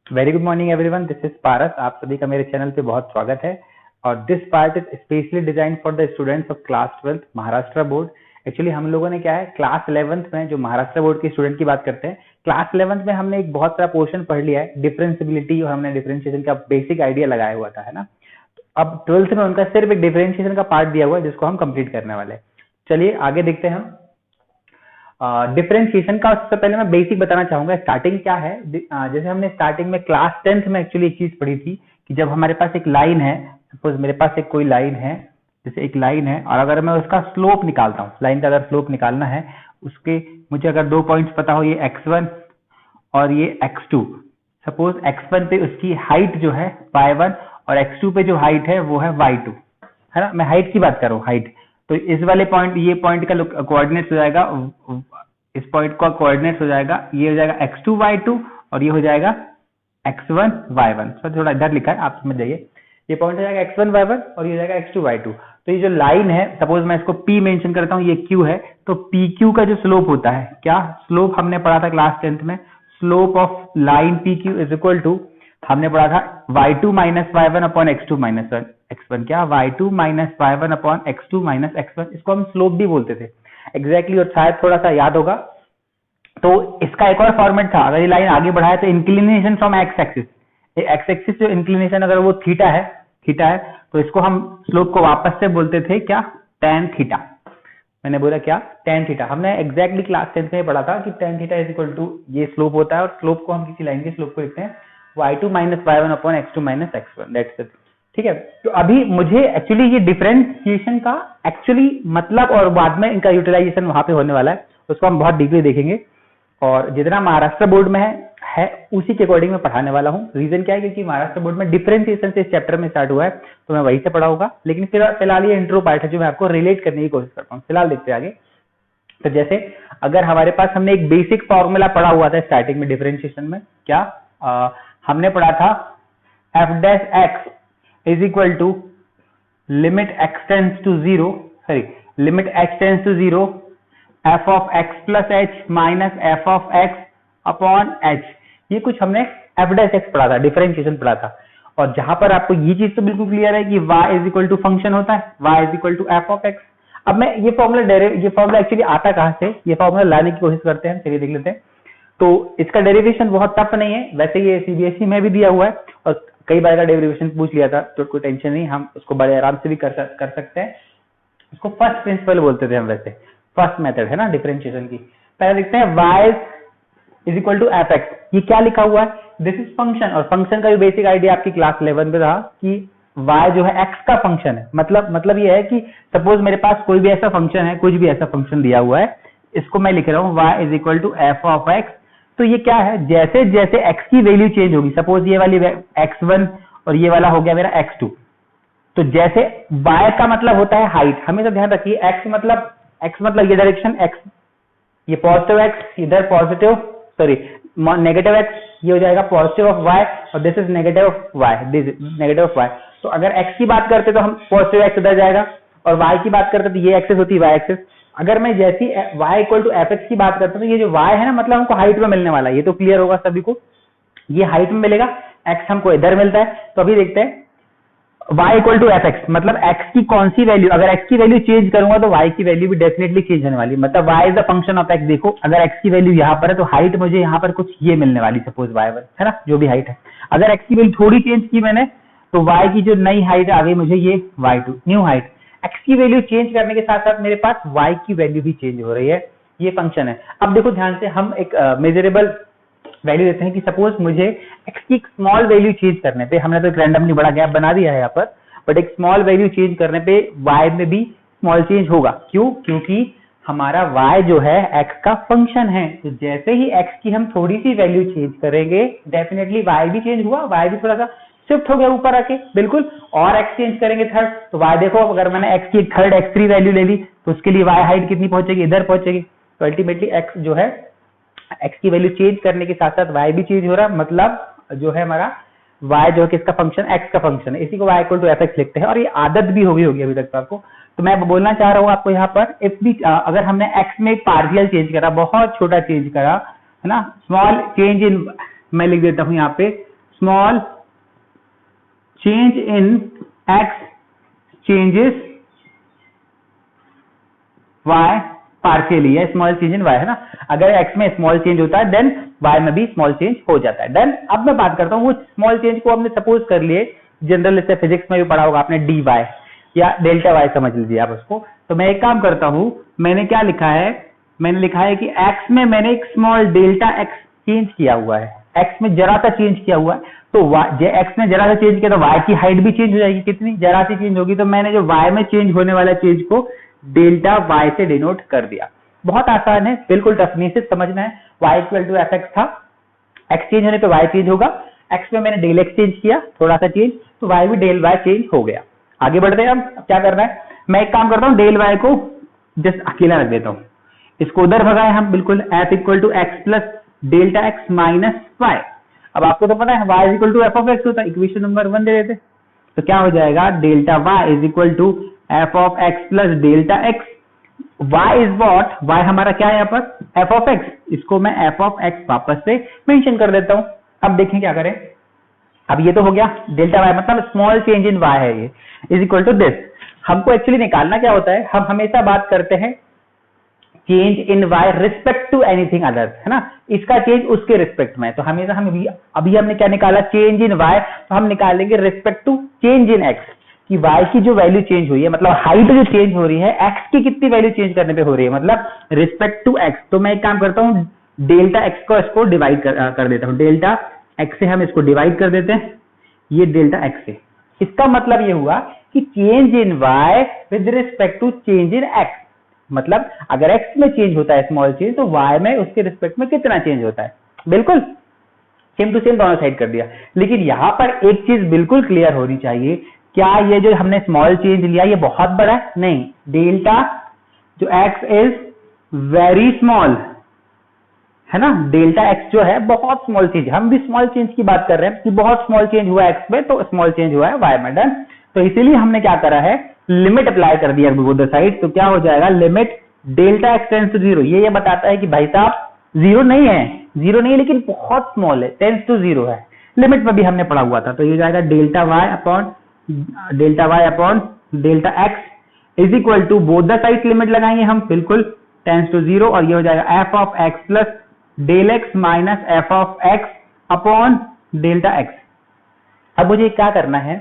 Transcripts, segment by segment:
Very good morning everyone, this is Paras. आप सभी का मेरे चैनल पे बहुत स्वागत है। और this part is specially design for the students of class 12th Maharashtra board. Actually हम लोगों ने क्या है, क्लास 11th में जो महाराष्ट्र बोर्ड के स्टूडेंट की बात करते हैं, क्लास 11th में हमने एक बहुत सारा पोर्शन पढ़ लिया है, डिफरेंशिएबिलिटी, और हमने डिफरेंशिएशन का बेसिक आइडिया लगाया हुआ था, है ना। अब 12th में उनका सिर्फ एक डिफरेंशिएशन का पार्ट दिया हुआ है जिसको हम कंप्लीट करने वाले हैं। चलिए आगे देखते हैं हम। डिफरेंशिएशन का सबसे पहले मैं बेसिक बताना चाहूंगा। स्टार्टिंग क्या है, जैसे हमने स्टार्टिंग में क्लास 10th में एक्चुअली एक चीज पढ़ी थी कि जब हमारे पास एक लाइन है, सपोज मेरे पास एक कोई लाइन है, जैसे एक लाइन है, और अगर मैं उसका स्लोप निकालता हूँ, लाइन का अगर स्लोप निकालना है, उसके मुझे अगर 2 पॉइंट्स पता हो, ये x1 और ये x2। सपोज x1 पे उसकी हाइट जो है y1 और x2 पे जो हाइट है वो है y2, है ना। मैं हाइट की बात कर रहा हूँ, हाइट। तो इस वाले पॉइंट, ये पॉइंट का कोऑर्डिनेट्स हो जाएगा, इस पॉइंट का कोऑर्डिनेट्स हो जाएगा, ये हो जाएगा x2 y2 और ये हो जाएगा x1 y1। तो थोड़ा इधर लिखा है, आप समझ जाइए। ये पॉइंट हो जाएगा x1 y1 और ये हो जाएगा x2 y2। तो ये जो लाइन है, सपोज मैं इसको p मेंशन करता हूँ, ये q है, तो pq का जो स्लोप होता है, क्या स्लोप हमने पढ़ा था क्लास 10th में, slope of line pq is equal to, हमने पढ़ा था y2 minus y1 upon x2 minus x1। क्या y2 minus y1 upon x2 minus x1, इसको हम स्लोप भी बोलते थे एग्जैक्टली। और शायद थोड़ा सा याद होगा तो इसका एक और फॉर्मेट था, अगर ये लाइन आगे बढ़ाए तो inclination from x axis, x axis जो इंक्लिनेशन अगर वो थीटा है तो इसको हम स्लोप को वापस से बोलते थे क्या, टेन थीटा। मैंने बोला क्या, टेन थीटा। हमने एग्जैक्टली क्लास 10th में पढ़ा था कि tan theta is equal to ये स्लोप होता है, और स्लोप को हम किसी लाइन के स्लोप को लिखते हैं y2 minus y1 upon x2 minus x1, that's it. ठीक है, तो अभी मुझे एक्चुअली ये डिफरेंशिएशन का एक्चुअली मतलब, और बाद में इनका यूटिलाइजेशन वहां पे होने वाला है, उसको हम बहुत डीपली देखेंगे। और जितना महाराष्ट्र बोर्ड में है उसी के अकॉर्डिंग मैं पढ़ाने वाला हूँ। रीजन क्या है, क्योंकि महाराष्ट्र बोर्ड में डिफरेंशिएशन से इस चैप्टर में स्टार्ट हुआ है, तो मैं वहीं से पढ़ाऊंगा। लेकिन फिलहाल ये इंट्रो पार्ट है जो मैं आपको रिलेट करने की कोशिश करता हूँ। फिलहाल देखते हैं आगे। तो जैसे अगर हमारे पास, हमने एक बेसिक फॉर्मूला पढ़ा हुआ था स्टार्टिंग में डिफरेंशिएशन में, क्या हमने पढ़ा था, f dash x is equal to limit x tends to zero, sorry limit x tends to zero f of x plus h minus f of x upon h. ये कुछ हमने एफ डैश एक्स पढ़ा था, differentiation पढ़ा था। और जहां पर आपको ये चीज तो बिल्कुल क्लियर है कि y is equal to function होता है, y is equal to f of x. अब मैं ये फॉर्मूला एक्चुअली आता कहां से, ये फॉर्मूला लाने की कोशिश करते हैं, चलिए देख लेते हैं। तो इसका डेरिवेशन बहुत टफ नहीं है, वैसे ये सीबीएसई में भी दिया हुआ है और कई बार का डेरिवेशन पूछ लिया था, तो कोई टेंशन नहीं, हम उसको बड़े आराम से भी कर सकते हैं। इसको फर्स्ट प्रिंसिपल बोलते थे हम, वैसे फर्स्ट मेथड है ना डिफरेंशिएशन की। पहले देखते हैं y is equal to f x. ये क्या लिखा हुआ है, दिस इज फंक्शन, और फंक्शन का जो बेसिक आइडिया आपकी क्लास 11 में था कि y जो है x का फंक्शन है। मतलब ये है कि सपोज मेरे पास कोई भी ऐसा फंक्शन है, कुछ भी ऐसा फंक्शन दिया हुआ है, इसको मैं लिख रहा हूँ y is equal to f of x. तो ये क्या है, जैसे जैसे x की वैल्यू चेंज होगी, सपोज ये वाली x1 और ये वाला हो गया मेरा x2, तो जैसे y का मतलब होता है हाइट, हमेशा ध्यान रखिए, x मतलब ये डायरेक्शन x, ये पॉजिटिव x, इधर पॉजिटिव, सॉरी नेगेटिव x, ये हो जाएगा पॉजिटिव ऑफ y, और this is negative of y, this negative of y। तो अगर x की बात करते तो हम पॉजिटिव x उधर जाएगा, और y की बात करते तो ये एक्सिस होती है y एक्सिस। अगर मैं जैसी y equal to f x की बात करता हूँ, तो ये जो y है ना, मतलब हमको हाइट में मिलने वाला है, ये तो क्लियर होगा सभी को, ये हाइट में मिलेगा, x हमको इधर मिलता है। तो अभी देखते हैं y equal to f x, मतलब x की कौन सी वैल्यू, अगर x की वैल्यू चेंज करूंगा तो y की वैल्यू भी डेफिनेटली चेंज होने वाली है। मतलब y is the function of x। देखो अगर x की वैल्यू यहाँ पर है तो हाइट मुझे यहाँ पर कुछ ये मिलने वाली, सपोज y1 है ना, जो भी हाइट है। अगर x की वैल्यू थोड़ी चेंज की मैंने, तो y की जो नई हाइट आ गई मुझे, ये y2 न्यू हाइट। x की वैल्यू चेंज करने के साथ साथ मेरे पास y की वैल्यू भी चेंज हो रही है, ये फंक्शन है। अब देखो ध्यान से, हम एक मेजरेबल वैल्यू देते हैं कि सपोज मुझे x की एक स्मॉल वैल्यू चेंज करने पे, हमने तो एक रैंडमली बड़ा गैप बना दिया है यहाँ पर, बट एक स्मॉल वैल्यू चेंज करने पे y में भी स्मॉल चेंज होगा। क्यों, क्योंकि हमारा y जो है x का फंक्शन है। तो जैसे ही x की हम थोड़ी सी वैल्यू चेंज करेंगे, डेफिनेटली y भी चेंज हुआ, y भी थोड़ा सा शिफ्ट हो गया ऊपर आके, बिल्कुल। और x चेंज करेंगे थर्ड, तो y देखो, अगर मैंने x की थर्ड x3 वैल्यू ले ली तो उसके लिए y हाइट कितनी पहुंचेगी, इधर पहुंचेगी। तो अल्टीमेटली x जो है, x की वैल्यू चेंज करने के साथ साथ y भी चेंज हो रहा है, मतलब जो है हमारा y जो है किसका फंक्शन, x का फंक्शन है। इसी को y equal to f x लिखते हैं, और ये आदत भी होगी अभी तक तो आपको। तो मैं बोलना चाह रहा हूँ आपको यहाँ पर, इफ भी अगर हमने x में पार्शियल चेंज करा, बहुत छोटा चेंज करा, है ना, स्मॉल चेंज इन, मैं लिख देता हूँ यहाँ पे small change in x changes y partially, है स्मॉल चेंज इन वाई, है ना। अगर एक्स में स्मॉल चेंज होता है देन वाई में भी स्मॉल चेंज हो जाता है। देन अब मैं बात करता हूँ वो स्मॉल चेंज को हमने सपोज कर लिए, जनरल इससे फिजिक्स में भी पढ़ा होगा आपने, डी वाई या डेल्टा वाई समझ लीजिए आप उसको। तो मैं एक काम करता हूं, मैंने क्या लिखा है, मैंने लिखा है कि x में मैंने एक स्मॉल डेल्टा x चेंज किया हुआ है, x में जरा सा चेंज किया हुआ है, तो x ने जरा सा चेंज किया तो y की हाइट भी चेंज हो जाएगी, कितनी, जरा सी चेंज होगी। तो मैंने जो y में चेंज होने वाला चेंज को डेल्टा y से डिनोट कर दिया। बहुत आसान है, बिल्कुल टफ नहीं, सिर्फ समझना है। y equal to f x था, x चेंज होने पे y चेंज होगा, x में मैंने डेल x चेंज किया थोड़ा सा चेंज, तो y भी डेल y चेंज हो गया। आगे बढ़ते हैं, अब क्या करना है, मैं एक काम करता हूं, डेल y को जस्ट अकेला रख देता हूं, इसको उधर भगाए हम, बिल्कुल f equal to x plus delta x minus y. अब आपको तो पता है y equal to f of x होता है, इक्वेशन नंबर 1 दे देते, तो क्या हो जाएगा, delta y is equal to f of x plus delta x, y is what, y हमारा क्या है यहाँ पर, एफ ऑफ एक्स, इसको मैं एफ ऑफ एक्स वापस से मेंशन कर देता हूं। अब देखें क्या करें, अब ये तो हो गया डेल्टा y, मतलब स्मॉल चेंज इन y है ये, इज इक्वल टू दिस। हमको एक्चुअली निकालना क्या होता है, हम हमेशा बात करते हैं change in y respect to anything other, है ना, इसका चेंज उसके रिस्पेक्ट में, तो हमेशा हम अभी हमने क्या निकाला, चेंज इन y, तो हम निकालेंगे respect to change in x, कि y की जो वैल्यू चेंज हुई है, मतलब हाइट जो चेंज हो रही है, x की कितनी वैल्यू चेंज करने पे हो रही है, मतलब रिस्पेक्ट टू x। तो मैं एक काम करता हूं, डेल्टा x को इसको डिवाइड कर देता हूं, डेल्टा x से हम इसको डिवाइड कर देते हैं, ये डेल्टा x से। इसका मतलब ये हुआ कि change in y with respect to change in x, मतलब अगर x में चेंज होता है स्मॉल चेंज, तो y में उसके रिस्पेक्ट में कितना चेंज होता है, बिल्कुल सेम टू सेम दोनों साइड कर दिया। लेकिन यहां पर एक चीज बिल्कुल क्लियर होनी चाहिए, क्या ये जो हमने स्मॉल चेंज लिया ये बहुत बड़ा है, नहीं, डेल्टा जो x इज वेरी स्मॉल, है ना, डेल्टा x जो है बहुत स्मॉल चेंज, हम भी स्मॉल चेंज की बात कर रहे हैं कि बहुत स्मॉल चेंज हुआ है x में, तो स्मॉल चेंज हुआ है y में, डन। तो इसीलिए हमने क्या करा है, लिमिट अप्लाई कर दिया बोथ द साइड, तो क्या हो जाएगा, limit delta x tends to zero, ये बताता है कि भाई साहब जीरो नहीं है, जीरो नहीं लेकिन बहुत स्मॉल है, टेंड्स टू जीरो है, लिमिट में भी हमने पढ़ा हुआ था। तो ये हो जाएगा delta y upon delta x is equal to, both the side limit लगाएंगे हम, बिल्कुल टेंड्स टू जीरो, और ये हो जाएगा f of x plus del x minus f of x upon delta x. अब मुझे क्या करना है,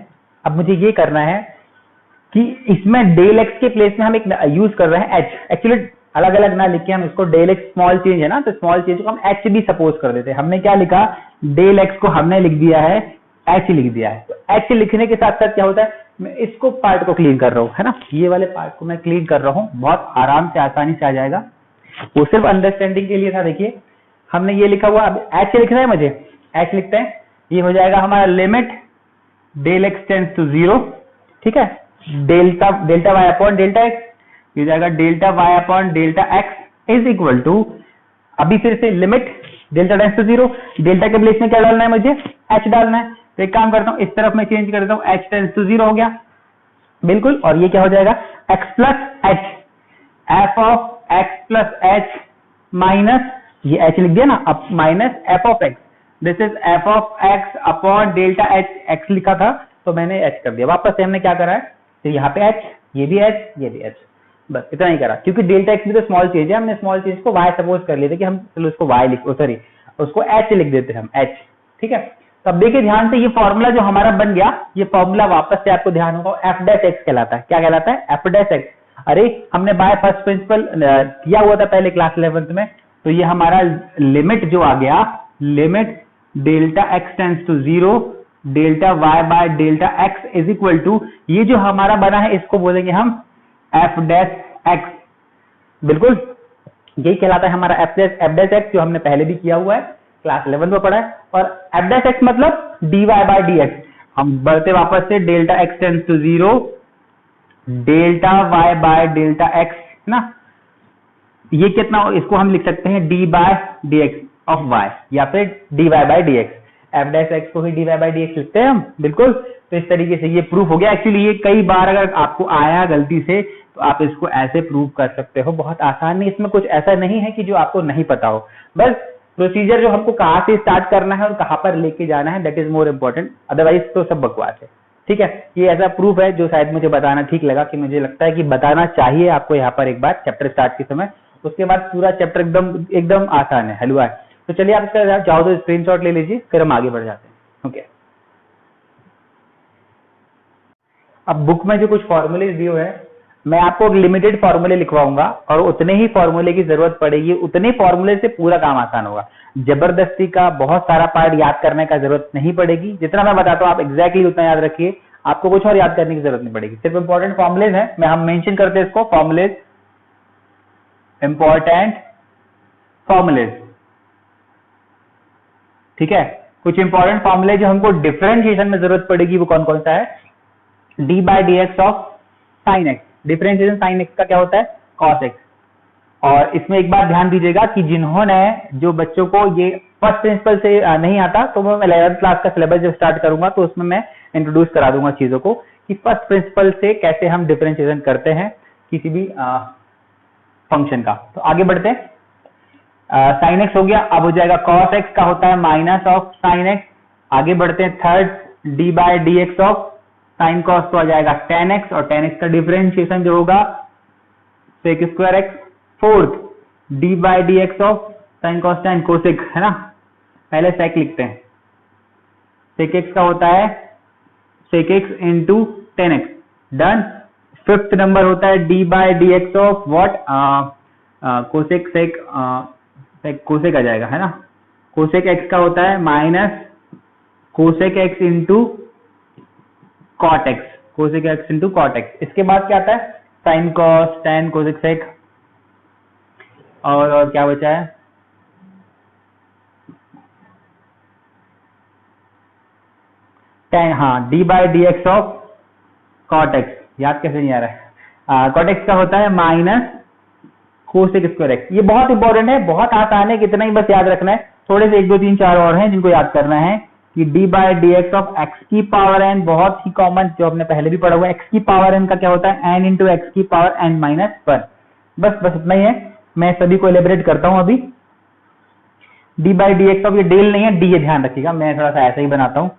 अब मुझे ये करना है कि इसमें डेल एक्स के प्लेस में हम एक यूज कर रहे हैं एच, एक्चुअली अलग अलग ना लिख के हम इसको, डेल एक्स स्मॉल चेंज है ना, तो स्मॉल चेंज को हम एच भी सपोज कर देते हैं। हमने क्या लिखा, डेल एक्स को हमने लिख दिया है एच लिख दिया है, तो एच लिखने के साथ साथ क्या होता है, मैं इसको पार्ट को क्लीन कर रहा हूँ, है ना, ये वाले पार्ट को मैं क्लीन कर रहा हूँ, बहुत आराम से आसानी से आ जाएगा, वो सिर्फ अंडरस्टैंडिंग के लिए था। देखिए हमने ये लिखा हुआ, अब एच लिखना है मुझे, एच लिखते हैं, ये हो जाएगा हमारा limit del x tends to zero, ठीक है, delta y upon delta x, ये जाएगा delta y upon delta x is equal to, अभी फिर से limit delta tends to zero, delta के प्लेस में क्या डालना है मुझे, एच डालना है, तो एक काम करता हूं, इस तरफ मैं चेंज कर देता हूं, एच टेंड्स टू जीरो हो गया, बिल्कुल, और ये क्या हो जाएगा, x plus H, F of x plus h minus, ये एच लिख दिया ना, अब minus f of x, this is F of x upon delta H, x लिखा था तो मैंने एच कर दिया, वापस से हमने क्या करा है, तो यहाँ पे एच, ये भी एच, ये भी एच, बस इतना ही करा, क्योंकि डेल्टा एक्स भी तो स्मॉल चेंज है, हमने स्मॉल चेंज को वाई सपोज कर लिए थे कि हम चलो उसको वाई लिख, सॉरी उसको एच लिख देते हैं हम, एच, ठीक है। तो अब देखिए ध्यान से, ये फॉर्मूला जो हमारा बन गया, ये फॉर्मूला वापस से आपको ध्यान होगा एफ डैश एक्स कहलाता है, क्या कहलाता है, एफ डैश एक्स। अरे हमने बाय फर्स्ट प्रिंसिपल किया हुआ था पहले क्लास 11th में, तो ये हमारा लिमिट जो आ गया, limit delta x tends to zero, delta Y by delta x is equal to, ये जो हमारा बना है इसको बोलेंगे हम एफ डैश एक्स, बिल्कुल यही कहलाता है हमारा एफ डैश एक्स, जो हमने पहले भी किया हुआ है, क्लास 11 में पढ़ा है। और एफ डैश एक्स मतलब D Y by D X, हम बढ़ते वापस से delta x tends to zero, delta Y by delta X, ना, ये कितना, इसको हम लिख सकते हैं D by D x of Y, या फिर D Y by D X, F dash X को ही D Y by D X लिखते हैं हम, बिल्कुल। तो इस तरीके से ये प्रूफ हो गया। एक्चुअली ये कई बार अगर आपको आया गलती से तो आप इसको ऐसे प्रूव कर सकते हो, बहुत आसान नहीं, इसमें कुछ ऐसा नहीं है कि जो आपको नहीं पता हो, बस प्रोसीजर जो हमको कहाँ से स्टार्ट करना है और कहाँ पर लेके जाना है, that is more important, otherwise तो सब बकवास है। ठीक है, ये ऐसा प्रूफ है जो शायद मुझे बताना ठीक लगा, कि मुझे लगता है कि बताना चाहिए आपको यहाँ पर एक बार चैप्टर स्टार्ट के समय। उसके बाद पूरा चैप्टर एकदम एकदम आसान है, हलवा है। तो चलिए आप इसका चाहो तो स्क्रीनशॉट ले लीजिए, फिर हम आगे बढ़ जाते हैं। ओके, अब बुक में जो कुछ फॉर्मूले दिए है, मैं आपको लिमिटेड फॉर्मूले लिखवाऊंगा और उतने ही फॉर्मूले की जरूरत पड़ेगी, उतने फॉर्मूले से पूरा काम आसान होगा। जबरदस्ती का बहुत सारा पार्ट याद करने का जरूरत नहीं पड़ेगी, जितना मैं बताता हूँ आप एग्जैक्टली उतना याद रखिए, आपको कुछ और याद करने की जरूरत नहीं पड़ेगी। सिर्फ इंपॉर्टेंट फॉर्मुलेज है, मैं हम मेंशन करते हैं इसको, फॉर्मुलेज, इंपॉर्टेंट फॉर्मुलेज। ठीक है, कुछ इंपॉर्टेंट फॉर्मुले जो हमको डिफरेंशिएशन में जरूरत पड़ेगी वो कौन कौन सा है? D by d x of sine x, differentiation sign x का क्या होता है? Cos x. और इसमें एक बात ध्यान दीजिएगा कि जिन्होंने, जो बच्चों को ये फर्स्ट प्रिंसिपल से नहीं आता, तो मैं 11th क्लास का सिलेबस जब स्टार्ट करूंगा तो उसमें मैं इंट्रोड्यूस करा दूंगा चीजों को, कि फर्स्ट प्रिंसिपल से कैसे हम डिफरेंशिएशन करते हैं किसी भी फंक्शन का। तो आगे बढ़ते हैं, साइन एक्स हो गया, अब हो जाएगा कॉस एक्स का होता है माइनस ऑफ साइन एक्स। आगे बढ़ते हैं, third d by d x of sin cos, तो आ जाएगा टेन एक्स, और टेन एक्स का डिफरेंशिएशन जो होगा sec square x. Fourth d by d x of sin cos tan cosec, है ना, पहले सेक लिखते हैं, सेक एक्स का होता है sec x into tan x, done. Fifth number होता है d by d x of what, cosec sec, cosec आ जाएगा, है ना, कोसेक एक्स का होता है minus cosec x into cot x, cosec x into cot x. इसके बाद क्या आता है? Sine cos tan cosec sec, और क्या बचा है? टेन, हाँ, d by d x of cot x, याद कैसे नहीं आ रहा है? कॉट एक्स का होता है माइनस कोसेक स्क्वायर एक्स। ये बहुत इंपॉर्टेंट है, बहुत आसान है, कितना ही बस याद रखना है। थोड़े से 1 2 3 4 और हैं जिनको याद करना है, कि D by d x of x की पावर एन, बहुत ही कॉमन, जो आपने पहले भी पढ़ा हुआ है, एक्स की पावर एन का क्या होता है? एन इंटू एक्स की पावर एन माइनस 1। बस इतना ही है, मैं सभी को एलेबरेट करता हूं अभी। D by d x of, ये डेल नहीं है, डी है, ध्यान रखिएगा, मैं थोड़ा सा ऐसा ही बनाता हूं।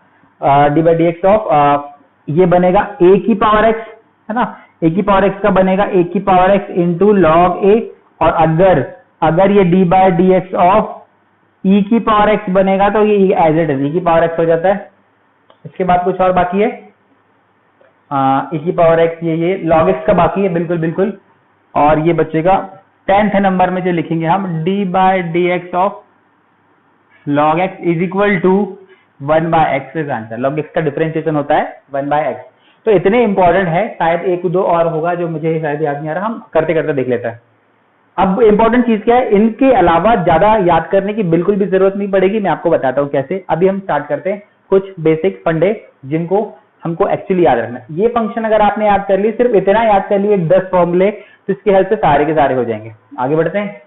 D by d x of ये बनेगा ए की पावर एक्स, है ना, ए की पावर एक्स का बनेगा ए की power x into log a, और अगर ये d by d x of e की पावर एक्स बनेगा तो ये एज इट इज ई की पावर एक्स हो जाता है। इसके बाद कुछ और बाकी है, ई की पावर एक्स, ये लॉग एक्स का बाकी है, बिल्कुल बिल्कुल। और ये बचेगा 10th नंबर में जो लिखेंगे हम, d by d x of log x is equal to 1 by x is answer. Log x का डिफरेंशिएशन होता है 1 बाय एक्स। तो इतने इंपॉर्टेंट है, शायद 1 2 और होगा जो मुझे शायद याद नहीं आ रहा, हम करते करते देख लेते हैं। अब इंपॉर्टेंट चीज क्या है, इनके अलावा ज्यादा याद करने की बिल्कुल भी जरूरत नहीं पड़ेगी, मैं आपको बताता हूँ कैसे। अभी हम स्टार्ट करते हैं कुछ बेसिक फंडे जिनको हमको एक्चुअली याद रखना है। ये फंक्शन अगर आपने याद कर ली, सिर्फ इतना याद कर लिए 10 फॉर्मूले, तो इसकी हेल्प से सारे के सारे हो जाएंगे। आगे बढ़ते हैं,